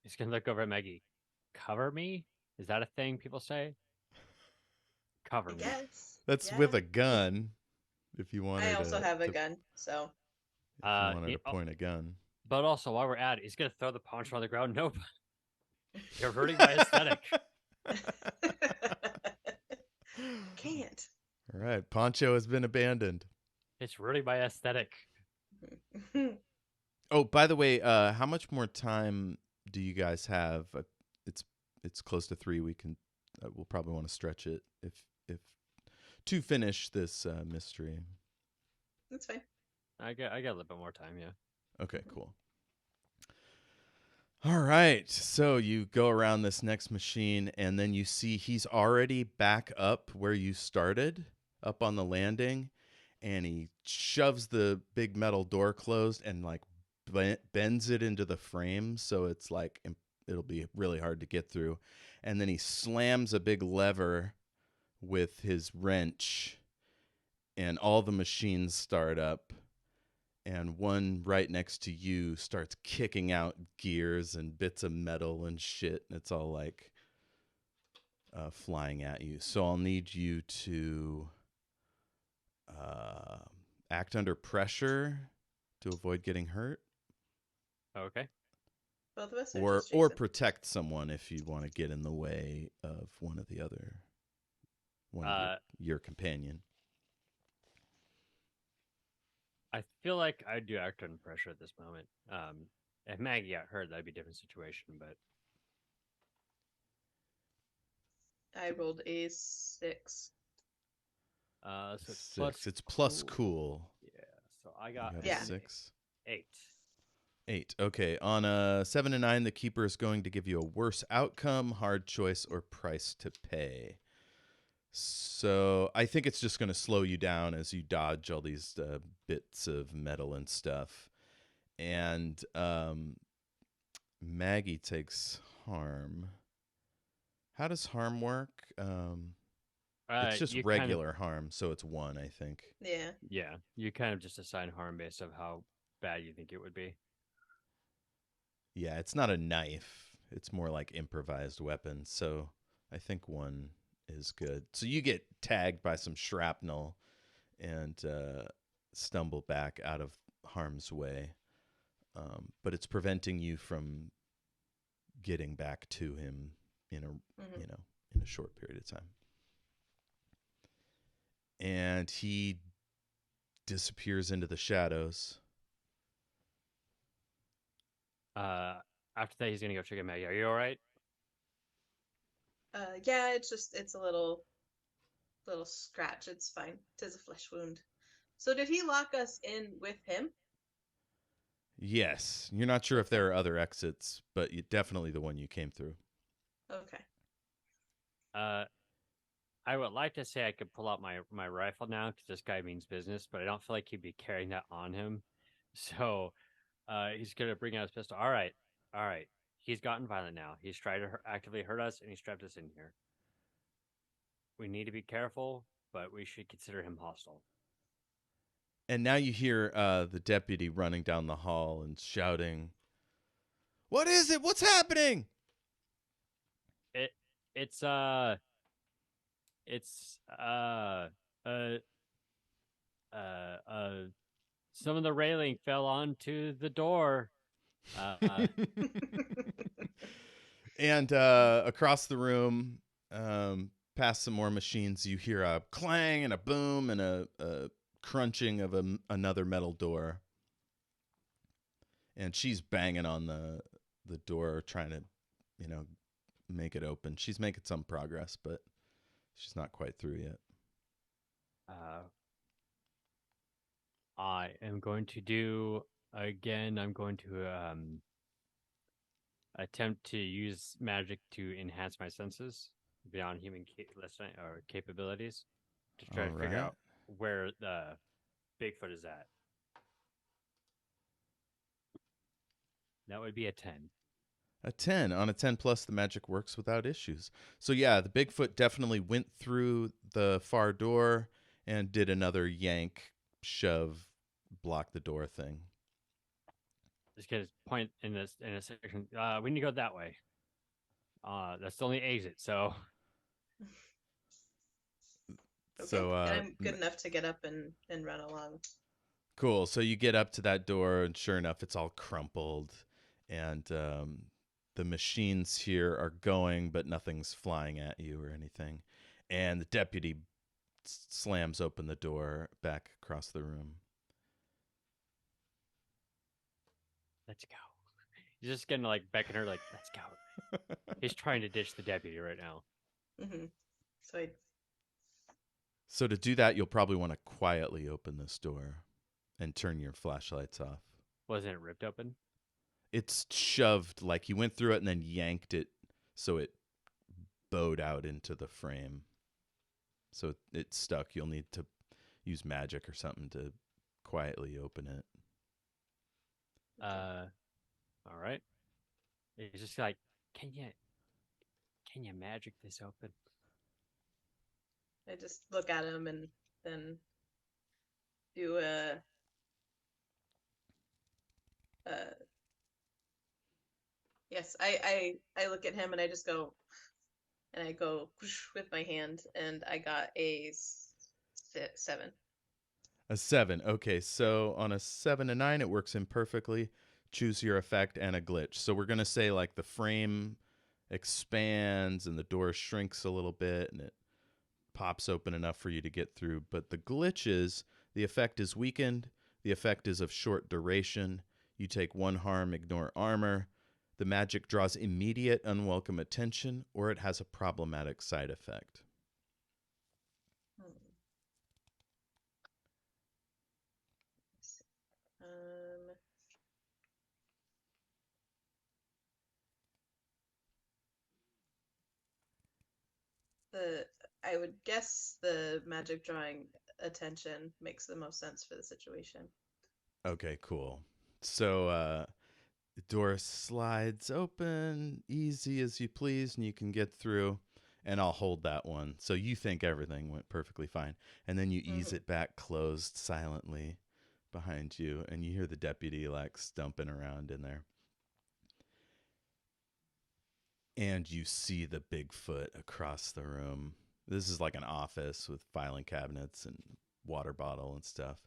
He's gonna look over at Maggie. Cover me? Is that a thing people say? Cover I me. guess. That's with Yeah. a gun. If you want I her also have a gun, so if you want her to Oh, point a gun. but also while we're at it, he's gonna throw the poncho on the ground. Nope. You're hurting my aesthetic. can't. All right, Poncho has been abandoned. It's ruining my aesthetic. Oh, by the way, how much more time do you guys have? It's it's close to 3. We can we'll probably want to stretch it if to finish this mystery. That's fine. I got a little bit more time, yeah. Okay, cool. All right, so you go around this next machine, and then you see he's already back up where you started, up on the landing, and he shoves the big metal door closed and like bends it into the frame, so it's like it'll be really hard to get through, and then he slams a big lever with his wrench, and all the machines start up. And one right next to you starts kicking out gears and bits of metal and shit. And it's all like flying at you. So I'll need you to act under pressure to avoid getting hurt, Okay. Both of us or just Jason? protect someone if you want to get in the way of one of your companion. I feel like I do act under pressure at this moment. If Maggie got hurt, that'd be a different situation, but I rolled a 6. so it's 6. plus It's plus cool. Yeah. So I got You got Yeah. a 6. 8. 8. Okay. On a 7 and 9, the keeper is going to give you a worse outcome, hard choice, or price to pay. So I think it's just going to slow you down as you dodge all these bits of metal and stuff. And Maggie takes harm. How does harm work? It's just regular harm, so it's 1, I think. Yeah. Yeah, you kind of just assign harm based on how bad you think it would be. Yeah, it's not a knife. It's more like improvised weapons. So I think 1 is good. So you get tagged by some shrapnel and stumble back out of harm's way. But it's preventing you from getting back to him in a short period of time. And he disappears into the shadows. After that, he's gonna go check out Maggie. Are you all right? Yeah, it's a little scratch. It's fine. Tis a flesh wound. So did he lock us in with him? Yes. You're not sure if there are other exits, but definitely the one you came through. Okay. I would like to say I could pull out my rifle now because this guy means business, but I don't feel like he'd be carrying that on him. So he's gonna bring out his pistol. All right. He's gotten violent now. He's tried to actively hurt us, and he's trapped us in here. We need to be careful, but we should consider him hostile. And now you hear the deputy running down the hall and shouting, "What is it? What's happening?" Some of the railing fell onto the door. And across the room, past some more machines, you hear a clang and a boom and a crunching of another metal door. And she's banging on the door, trying to, make it open. She's making some progress, but she's not quite through yet. I am going to do again. I'm going to attempt to use magic to enhance my senses beyond human capabilities to try to figure out where the Bigfoot is at. That would be a 10. A 10. On a 10 plus, the magic works without issues. So yeah, the Bigfoot definitely went through the far door and did another yank, shove, block the door thing. Just get his point in a section. We need to go that way. That's the only exit. So Okay. So And I'm good enough to get up and run along. cool. So you get up to that door, and sure enough, it's all crumpled, and the machines here are going, but nothing's flying at you or anything. And the deputy slams open the door back across the room. let's go. He's just gonna like beckon her, like, let's go. He's trying to ditch the deputy right now. Mm-hmm. So I So to do that, you'll probably want to quietly open this door and turn your flashlights off. Wasn't it ripped open? It's shoved, like he went through it and then yanked it so it bowed out into the frame. So it's stuck. You'll need to use magic or something to quietly open it. All right. He's just like, can you magic this open? I just look at him and then do a yes. I look at him and I just go and I go with my hand and I got a 7. A 7. Okay, so on a 7 to 9, it works imperfectly. Choose your effect and a glitch. So we're going to say like the frame expands and the door shrinks a little bit and it pops open enough for you to get through. But the glitch is the effect is weakened. The effect is of short duration. You take 1 harm, ignore armor. The magic draws immediate unwelcome attention, or it has a problematic side effect. Um, the I would guess the magic drawing attention makes the most sense for the situation. Okay, cool. So the door slides open, easy as you please, and you can get through. And I'll hold that one. So you think everything went perfectly fine. And then you ease Mm-hmm. it back closed silently behind you. And you hear the deputy like stumping around in there. And you see the Bigfoot across the room. This is like an office with filing cabinets and water bottle and stuff.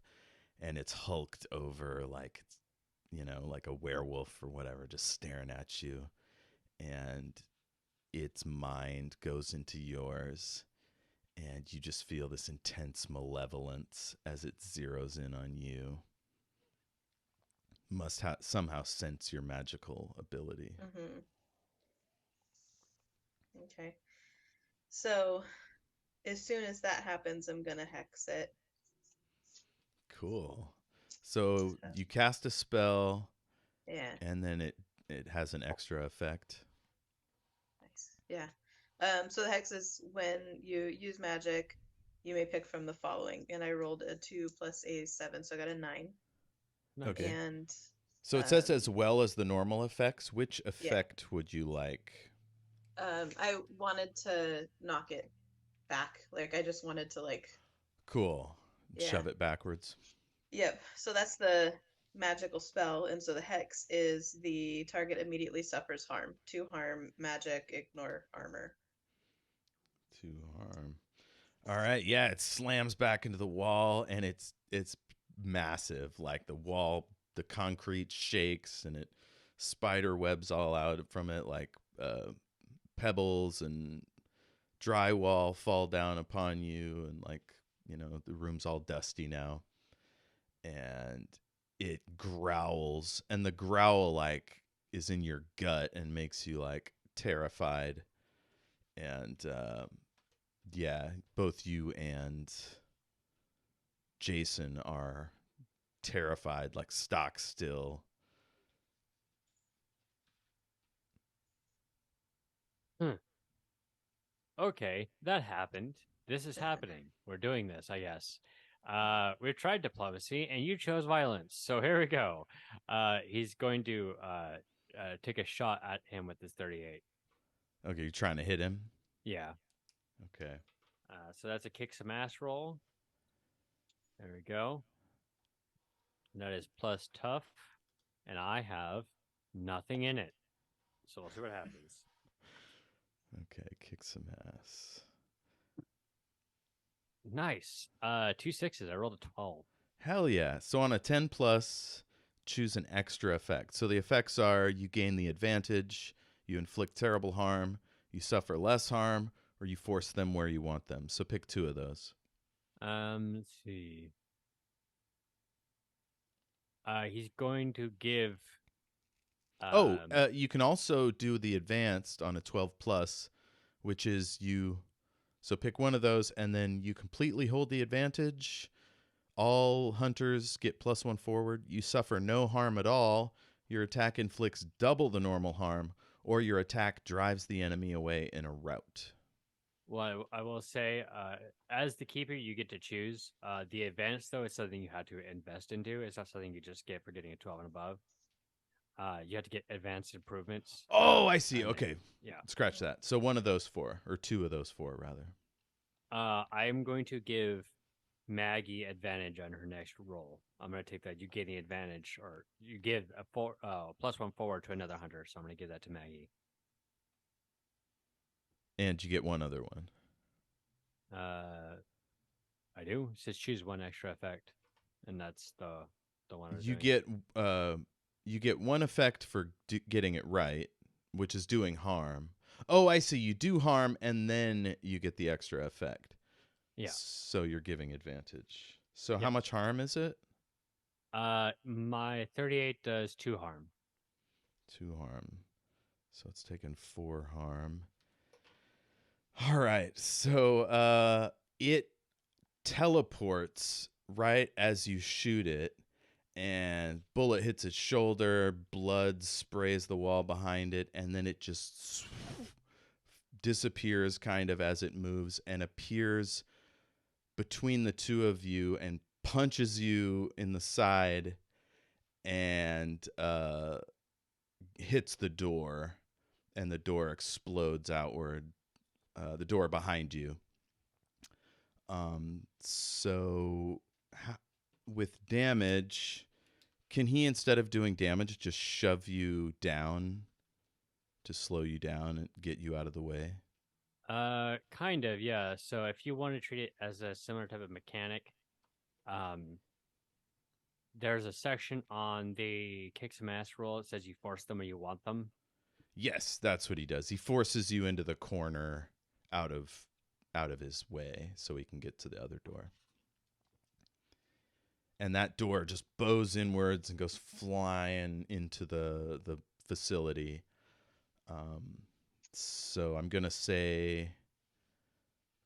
And it's hulked over like it's, like a werewolf or whatever, just staring at you. And its mind goes into yours. And you just feel this intense malevolence as it zeroes in on you. Must somehow sense your magical ability. Mm-hmm. Okay. So as soon as that happens, I'm gonna hex it. Cool. So So, you cast a spell, yeah. and then it has an extra effect. Nice. Yeah. So the hex is when you use magic, you may pick from the following. And I rolled a 2 plus a 7, so I got a 9. Nice. Okay. And So it says as well as the normal effects. Which yeah, effect would you like? I wanted to knock it back. Like I just wanted to like Cool. yeah. Shove it backwards. Yep. So that's the magical spell, and so the hex is the target immediately suffers harm. 2 harm, magic, ignore armor. 2 harm. All right. Yeah, it slams back into the wall, and it's massive. Like the wall, the concrete shakes, and it spider webs all out from it, like pebbles and drywall fall down upon you, and like the room's all dusty now, and it growls, and the growl like is in your gut and makes you like terrified, and yeah, both you and Jason are terrified, like stock still. Hmm. Okay, that happened. This is happening. We're doing this, I guess. We've tried diplomacy, and you chose violence. So here we go. He's going to take a shot at him with his 38. Okay, you're trying to hit him. Yeah. Okay. So that's a kick some ass roll. There we go. And that is plus tough. and I have nothing in it. So we'll see what happens. Okay, kick some ass. Nice. 2 6s. I rolled a 12. Hell yeah. So on a 10 plus, choose an extra effect. So the effects are you gain the advantage, you inflict terrible harm, you suffer less harm, or you force them where you want them. So pick two of those. Let's see. He's going to give. Oh, Um, you can also do the advanced on a 12 plus, which is you. So pick one of those, and then you completely hold the advantage. All hunters get +1 forward. You suffer no harm at all. Your attack inflicts double the normal harm, or your attack drives the enemy away in a rout. well, I will say, as the keeper, you get to choose. The advanced, though, is something you have to invest into. It's not something you just get for getting a 12 and above. You have to get advanced improvements. Oh, I see. And then, Okay. yeah. Scratch that. So one of those four, or two of those four, rather. I am going to give Maggie advantage on her next roll. I'm going to take that. You gain the advantage, or you give a +1 forward to another hunter. So I'm going to give that to Maggie. And you get one other one. I do. It says choose one extra effect, and that's the one I was You doing. get you get one effect for getting it right, which is doing harm. Oh, I see. You do harm, and then you get the extra effect. Yeah. So you're giving advantage. So how Yep. much harm is it? My 38 does 2 harm. 2 harm. So it's taken 4 harm. All right. So it teleports right as you shoot it, and bullet hits its shoulder, blood sprays the wall behind it, and then it just disappears kind of as it moves and appears between the two of you and punches you in the side and hits the door, and the door explodes outward. The door behind you. So with damage, can he, instead of doing damage, just shove you down to slow you down and get you out of the way? Kind of, yeah. So if you want to treat it as a similar type of mechanic, um, there's a section on the kick some ass roll. It says you force them or you want them. Yes, that's what he does. He forces you into the corner out of his way so he can get to the other door. And that door just bows inwards and goes flying into the facility. So I'm gonna say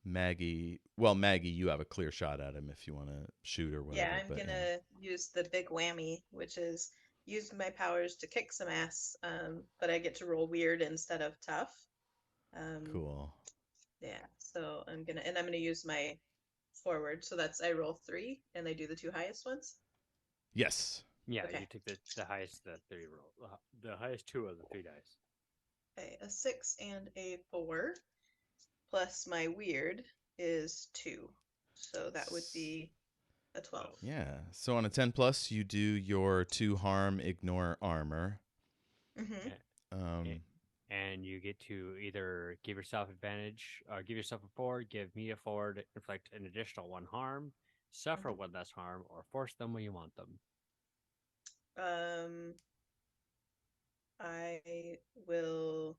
Maggie. Well, Maggie, you have a clear shot at him if you want to shoot or Yeah, whatever. I'm But gonna use the big whammy, which is use my powers to kick some ass, but I get to roll weird instead of tough. Um, cool. yeah, so I'm gonna use my forward, so that's I roll 3 and I do the 2 highest ones. Yes. Yeah, Okay. you take the highest the 3 roll, the highest 2 of the 3 dice. Okay, a 6 and a 4 plus my weird is 2, so that would be a 12. Yeah. So on a 10 plus, you do your 2 harm, ignore armor. Mm-hmm. Um, And you get to either give yourself advantage, or give yourself a forward, give me a forward, inflict an additional 1 harm, suffer Mm-hmm. 1 less harm, or force them when you want them. Um, I will.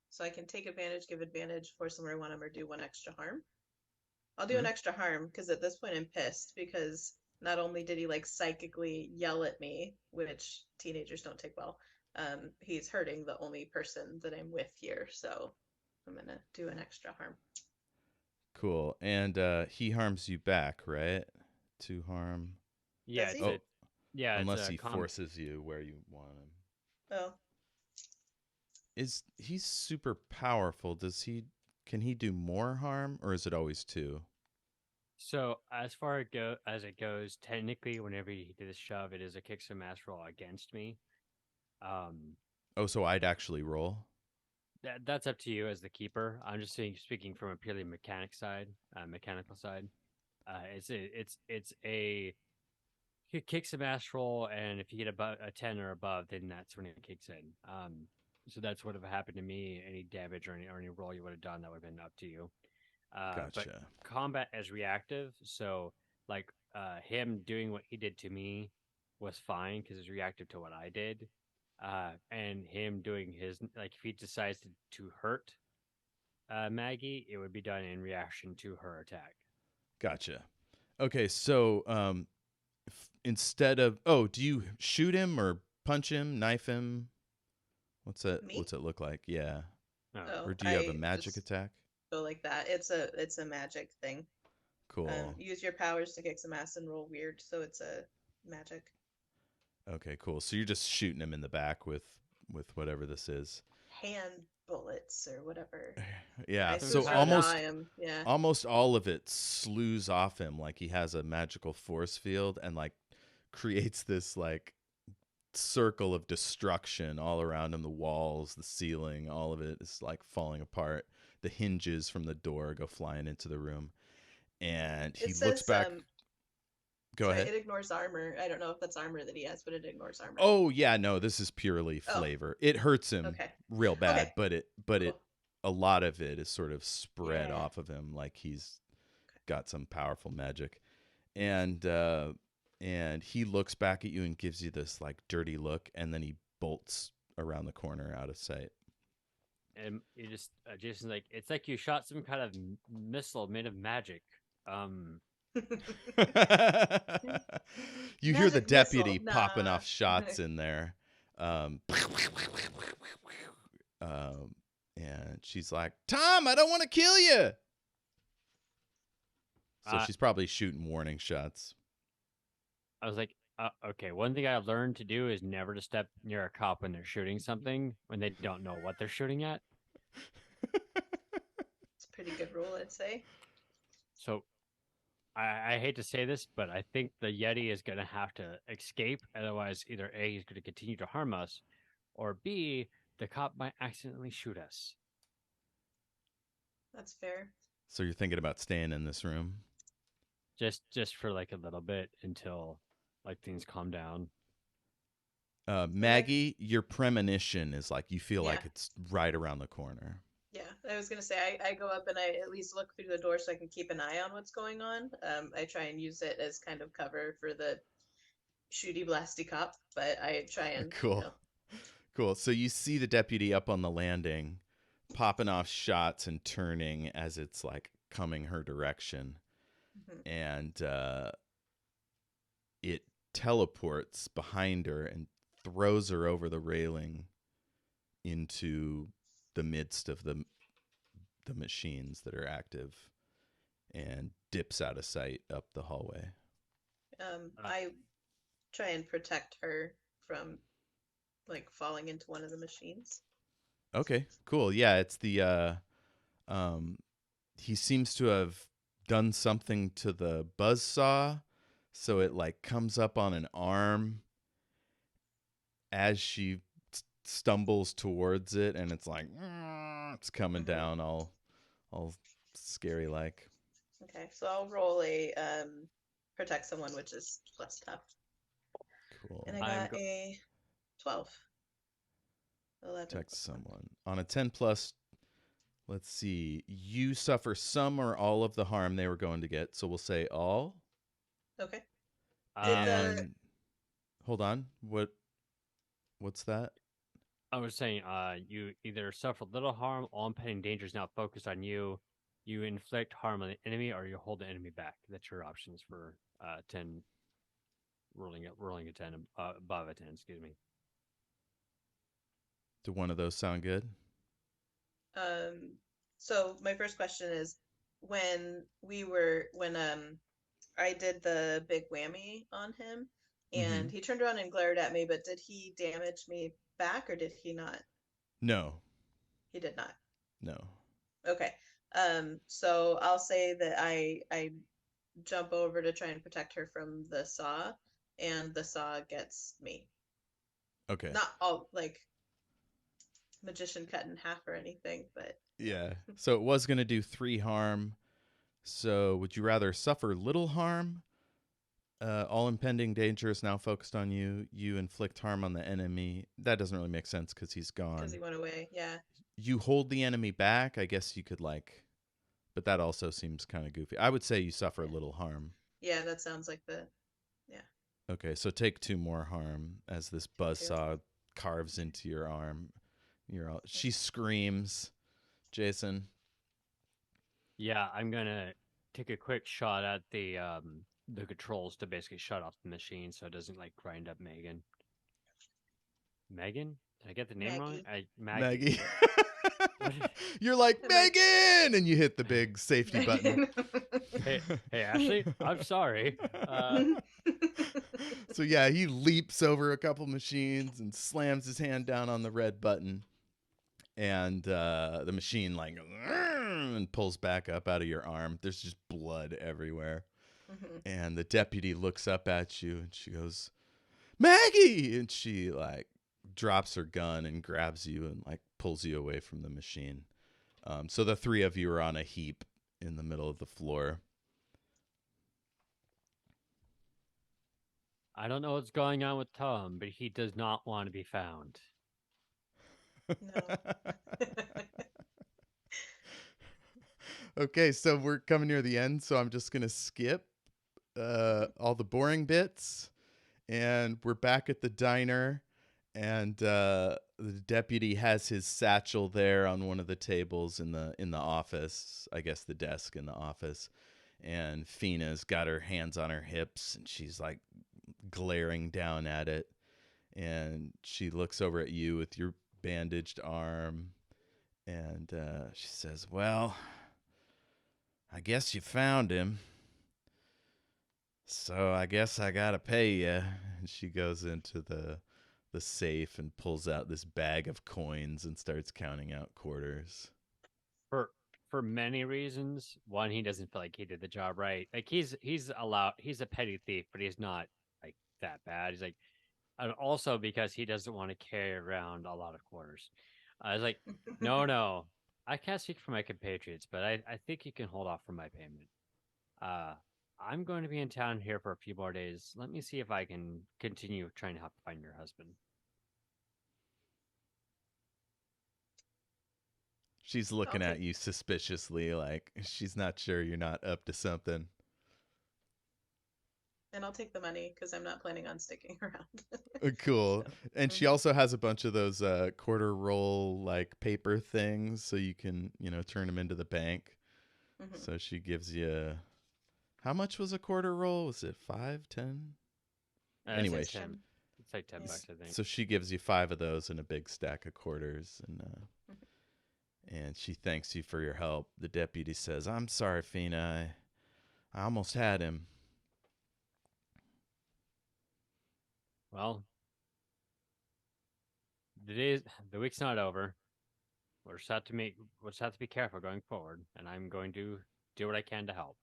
So I can take advantage, give advantage, force them where I want them, or do 1 extra harm. I'll do an Mhm. extra harm because at this point I'm pissed because not only did he like psychically yell at me, which teenagers don't take well, he's hurting the only person that I'm with here. So I'm gonna do an extra harm. Cool. And he harms you back, right? 2 harm. Yeah, Does it's he? a Oh, yeah, it's unless a he forces you where you want him. Oh, Is he's super powerful? Does he? Can he do more harm, or is it always 2? So as far as it goes, technically, whenever you do this shove, it is a kick some ass roll against me. Um, Oh, so I'd actually roll. that's up to you as the keeper. I'm just speaking from a purely mechanical side. It's a he kicks a mass roll, and if you get about a 10 or above, then that's when it kicks in. So that's what would have happened to me. Any damage or any roll you would have done, that would have been up to you. But Gotcha. combat is reactive, so like him doing what he did to me was fine because it's reactive to what I did. And him doing his like if he decides to hurt Maggie, it would be done in reaction to her attack. Gotcha. Okay, so instead of do you shoot him or punch him, knife him? Me? What's it look like? Yeah. Oh, Or Oh, do you have a I magic just attack? go like that. It's a magic thing. Cool. Use your powers to kick some ass and roll weird, so it's a magic. Okay, cool. So you're just shooting him in the back with whatever this is. Hand bullets or whatever. Yeah. I so So suppose it's for now not almost I am. Yeah. almost all of it slews off him like he has a magical force field and like creates this like circle of destruction all around him. The walls, the ceiling, all of it is like falling apart. The hinges from the door go flying into the room, and he It looks says back. Go sorry, ahead. it ignores armor. I don't know if that's armor that he has, but it ignores armor. Oh yeah, no, this is purely Oh, flavor. It hurts him okay. real Okay. bad, but it Cool. a lot of it is sort of spread Yeah. off of him like he's Okay. got some powerful magic. And and he looks back at you and gives you this like dirty look, and then he bolts around the corner out of sight. and you just Jason's like, it's like you shot some kind of missile made of magic. You hear the Magic missile. deputy popping Nah. off shots in there. Um, and she's like, Tom, I don't want to kill you. So Uh, she's probably shooting warning shots. I was like, okay. One thing I've learned to do is never to step near a cop when they're shooting something when they don't know what they're shooting at. It's a pretty good rule, I'd say. So I hate to say this, but I think the Yeti is going to have to escape. Otherwise, either A, he's going to continue to harm us, or B, the cop might accidentally shoot us. That's fair. So you're thinking about staying in this room? Just for like a little bit until like things calm down. Maggie, your premonition is like you feel like Yeah. it's right around the corner. Yeah, I was gonna say I go up and I at least look through the door so I can keep an eye on what's going on. I try and use it as kind of cover for the shooty blasty cop, but I try and Cool. Cool. So you see the deputy up on the landing, popping off shots and turning as it's like coming her direction. Mhm. And it teleports behind her and throws her over the railing into the midst of the machines that are active and dips out of sight up the hallway. I try and protect her from like falling into one of the machines. Okay, cool. Yeah, it's the he seems to have done something to the buzzsaw, so it like comes up on an arm as she stumbles towards it, and it's like it's coming down all scary like. Okay, so I'll roll a protect someone, which is plus tough. Cool. And I got a 12. 11. Protect someone on a 10 plus. Let's see. You suffer some or all of the harm they were going to get, so we'll say all. Okay. And hold on. What's that? I was saying, you either suffer little harm, all impending danger is now focused on you. You inflict harm on the enemy, or you hold the enemy back. That's your options for 10. Rolling a 10 above a 10. Excuse me. Do one of those sound good? So my first question is when I did the big whammy on him and he turned around and glared at me, but did he damage me back or did he not? No. He did not. No. Okay. So I'll say that I jump over to try and protect her from the saw, and the saw gets me. Okay. Not all like magician cut in half or anything, but Yeah. So it was going to do 3 harm. So would you rather suffer little harm All impending danger is now focused on you. You inflict harm on the enemy. That doesn't really make sense because he's Because gone. he went away. Yeah. You hold the enemy back. I guess you could but that also seems kind of goofy. I would say you suffer a Yeah. little harm. Yeah, that sounds like yeah. Okay, so take 2 more harm as this Take two. buzzsaw carves into your arm. She screams. Jason. Yeah, I'm gonna take a quick shot at the controls to basically shut off the machine so it doesn't like grind up Megan. Megan? Did I get the name wrong? Maggie. What is- You're like, Am I- Megan! And you hit the big safety button. Hey, Ashley, I'm sorry. So yeah, he leaps over a couple machines and slams his hand down on the red button. And the machine like and pulls back up out of your arm. There's just blood everywhere. And the deputy looks up at you and she goes, Maggie! And she like drops her gun and grabs you and like pulls you away from the machine. So the 3 of you are on a heap in the middle of the floor. I don't know what's going on with Tom, but he does not want to be found. No. Okay, so we're coming near the end, so I'm just going to skip all the boring bits. And we're back at the diner, and the deputy has his satchel there on one of the tables in the office, I guess the desk in the office. And Fina's got her hands on her hips, and she's like glaring down at it. And she looks over at you with your bandaged arm, and she says, well, I guess you found him. So I guess I gotta pay you. And she goes into the safe and pulls out this bag of coins and starts counting out quarters. For many reasons. One, he doesn't feel like he did the job right. Like he's a petty thief, but he's not like that bad. He's like, and also because he doesn't want to carry around a lot of quarters. I was like, no, I can't speak for my compatriots, but I think you can hold off for my payment. Uh, I'm going to be in town here for a few more days. Let me see if I can continue trying to help find your husband. She's looking at you suspiciously, like she's not sure you're not up to something. And I'll take the money because I'm not planning on sticking around. Cool. So, And she also has a bunch of those quarter roll like paper things, so you can turn them into the bank. So she gives you. How much was a quarter roll? Was it 5, 10? Anyway, it's like $10, I think. So she gives you 5 of those and a big stack of quarters, and she thanks you for your help. The deputy says, "I'm sorry, Fina. I almost had him." Well, the week's not over. We'll just have to be careful going forward, and I'm going to do what I can to help.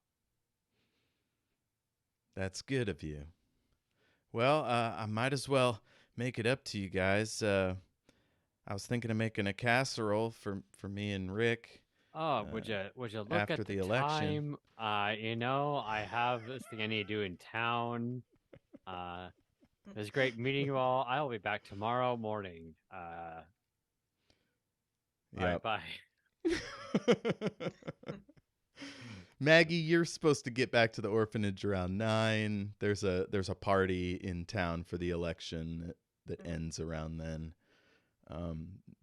That's good of you. Well, I might as well make it up to you guys. I was thinking of making a casserole for me and Rick. Oh, would you look after at the election. time? I have this thing I need to do in town. It was great meeting you all. I will be back tomorrow morning. All right, bye. Maggie, you're supposed to get back to the orphanage around 9. There's a party in town for the election that ends around then.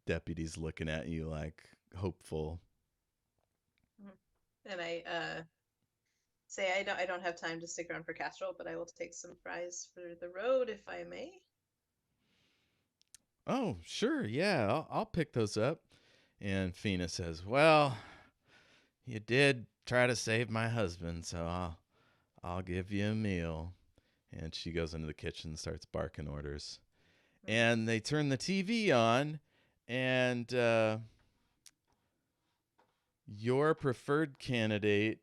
Deputy's looking at you like hopeful. And I say I don't have time to stick around for casserole, but I will take some fries for the road if I may. Oh, sure, yeah, I'll pick those up. And Fina says, "Well, you did try to save my husband, so I'll give you a meal." And she goes into the kitchen and starts barking orders. And they turn the TV on, and your preferred candidate,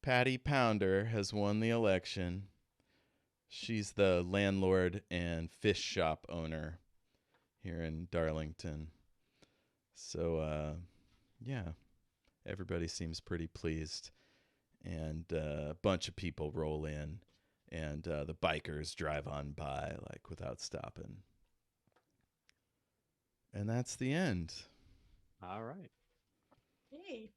Patty Pounder, has won the election. She's the landlord and fish shop owner here in Darlington. So, yeah, everybody seems pretty pleased. And a bunch of people roll in. and the bikers drive on by like without stopping. And that's the end. All right. Yay.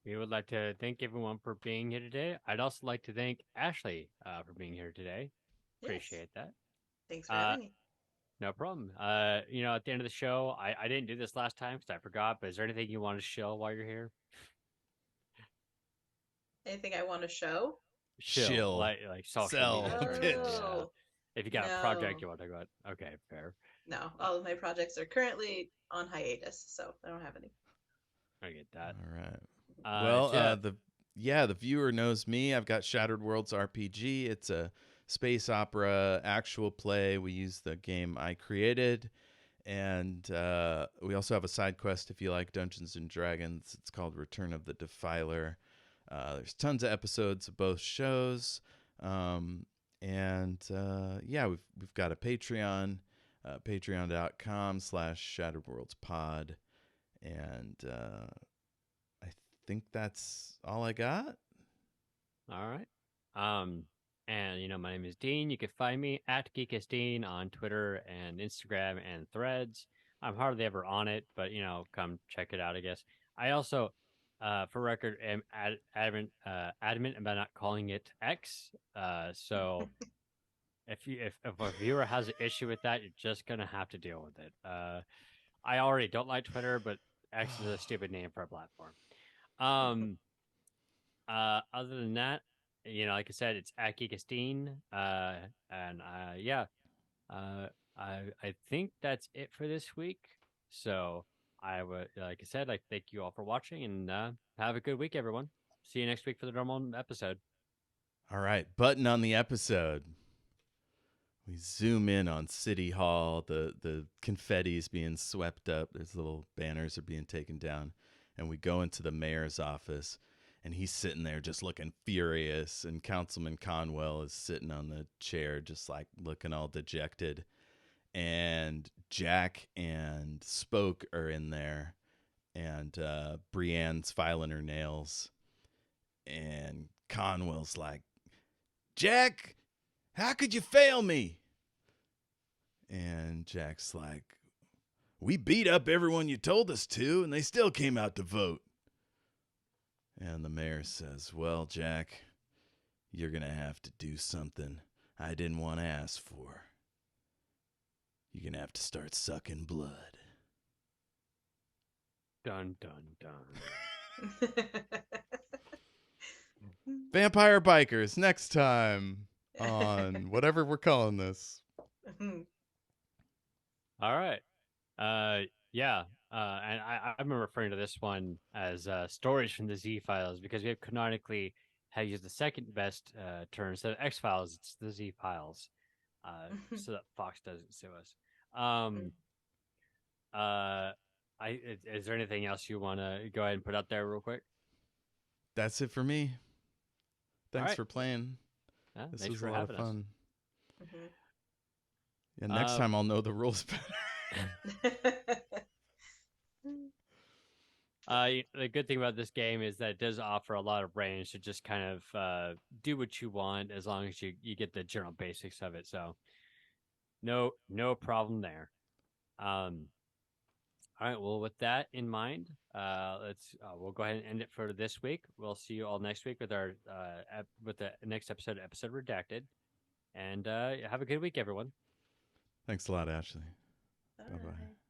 We would like to thank everyone for being here today. I'd also like to thank Ashley for being here today. Yes. Appreciate that. Thanks for having me. No problem. At the end of the show, I didn't do this last time because I forgot, but is there anything you want to show while you're here? Anything I want to show? Shill. Like social Sell. media. Or Pitch. anything, Oh, if you got a no. project you want to talk about. Okay, fair. No, all of my projects are currently on hiatus, so I don't have any. I get that. All right. Well, Jeff, the viewer knows me. I've got Shattered Worlds RPG. It's a space opera actual play. We use the game I created, and we also have a side quest if you like Dungeons and Dragons. It's called Return of the Defiler. There's tons of episodes of both shows, yeah, we've got a Patreon, patreon.com/shatteredworldspod, and I think that's all I got. all right. My name is Dean. You can find me at GeekisDean on Twitter and Instagram and Threads. I'm hardly ever on it, but come check it out, I guess. I also, for record, am adamant about not calling it X. So if a viewer has an issue with that, you're just gonna have to deal with it. I already don't like Twitter, but X is a stupid name for a platform. Other than that, like I said, it's at Geekistine. I think that's it for this week. So I would, like I said, thank you all for watching, and have a good week, everyone. See you next week for the normal episode. All right, button on the episode. We zoom in on City Hall. The confetti is being swept up. There's little banners are being taken down. And we go into the mayor's office, and he's sitting there just looking furious. And Councilman Conwell is sitting on the chair just like looking all dejected. And Jack and Spoke are in there. And Brienne's filing her nails. And Conwell's like, Jack, how could you fail me? And Jack's like, we beat up everyone you told us to, and they still came out to vote. And the mayor says, well, Jack, you're going to have to do something I didn't want to ask for. You're going to have to start sucking blood. Dun, dun, dun. Vampire Bikers next time on whatever we're calling this. All right. And I've been referring to this one as stories from the Z Files because we have canonically have used the second best term instead of X Files. It's the Z Files, so that Fox doesn't sue us. Is there anything else you want to go ahead and put out there real quick? That's it for me. Thanks right. for playing. Yeah, this thanks was for a lot of having fun. us. Yeah, next time I'll know the rules better. The good thing about this game is that it does offer a lot of range to just kind of do what you want as long as you get the general basics of it. So no problem there. All right. Well, with that in mind, we'll go ahead and end it for this week. We'll see you all next week with our with the next episode Redacted. And have a good week, everyone. Thanks a lot, Ashley. Bye. Bye-bye.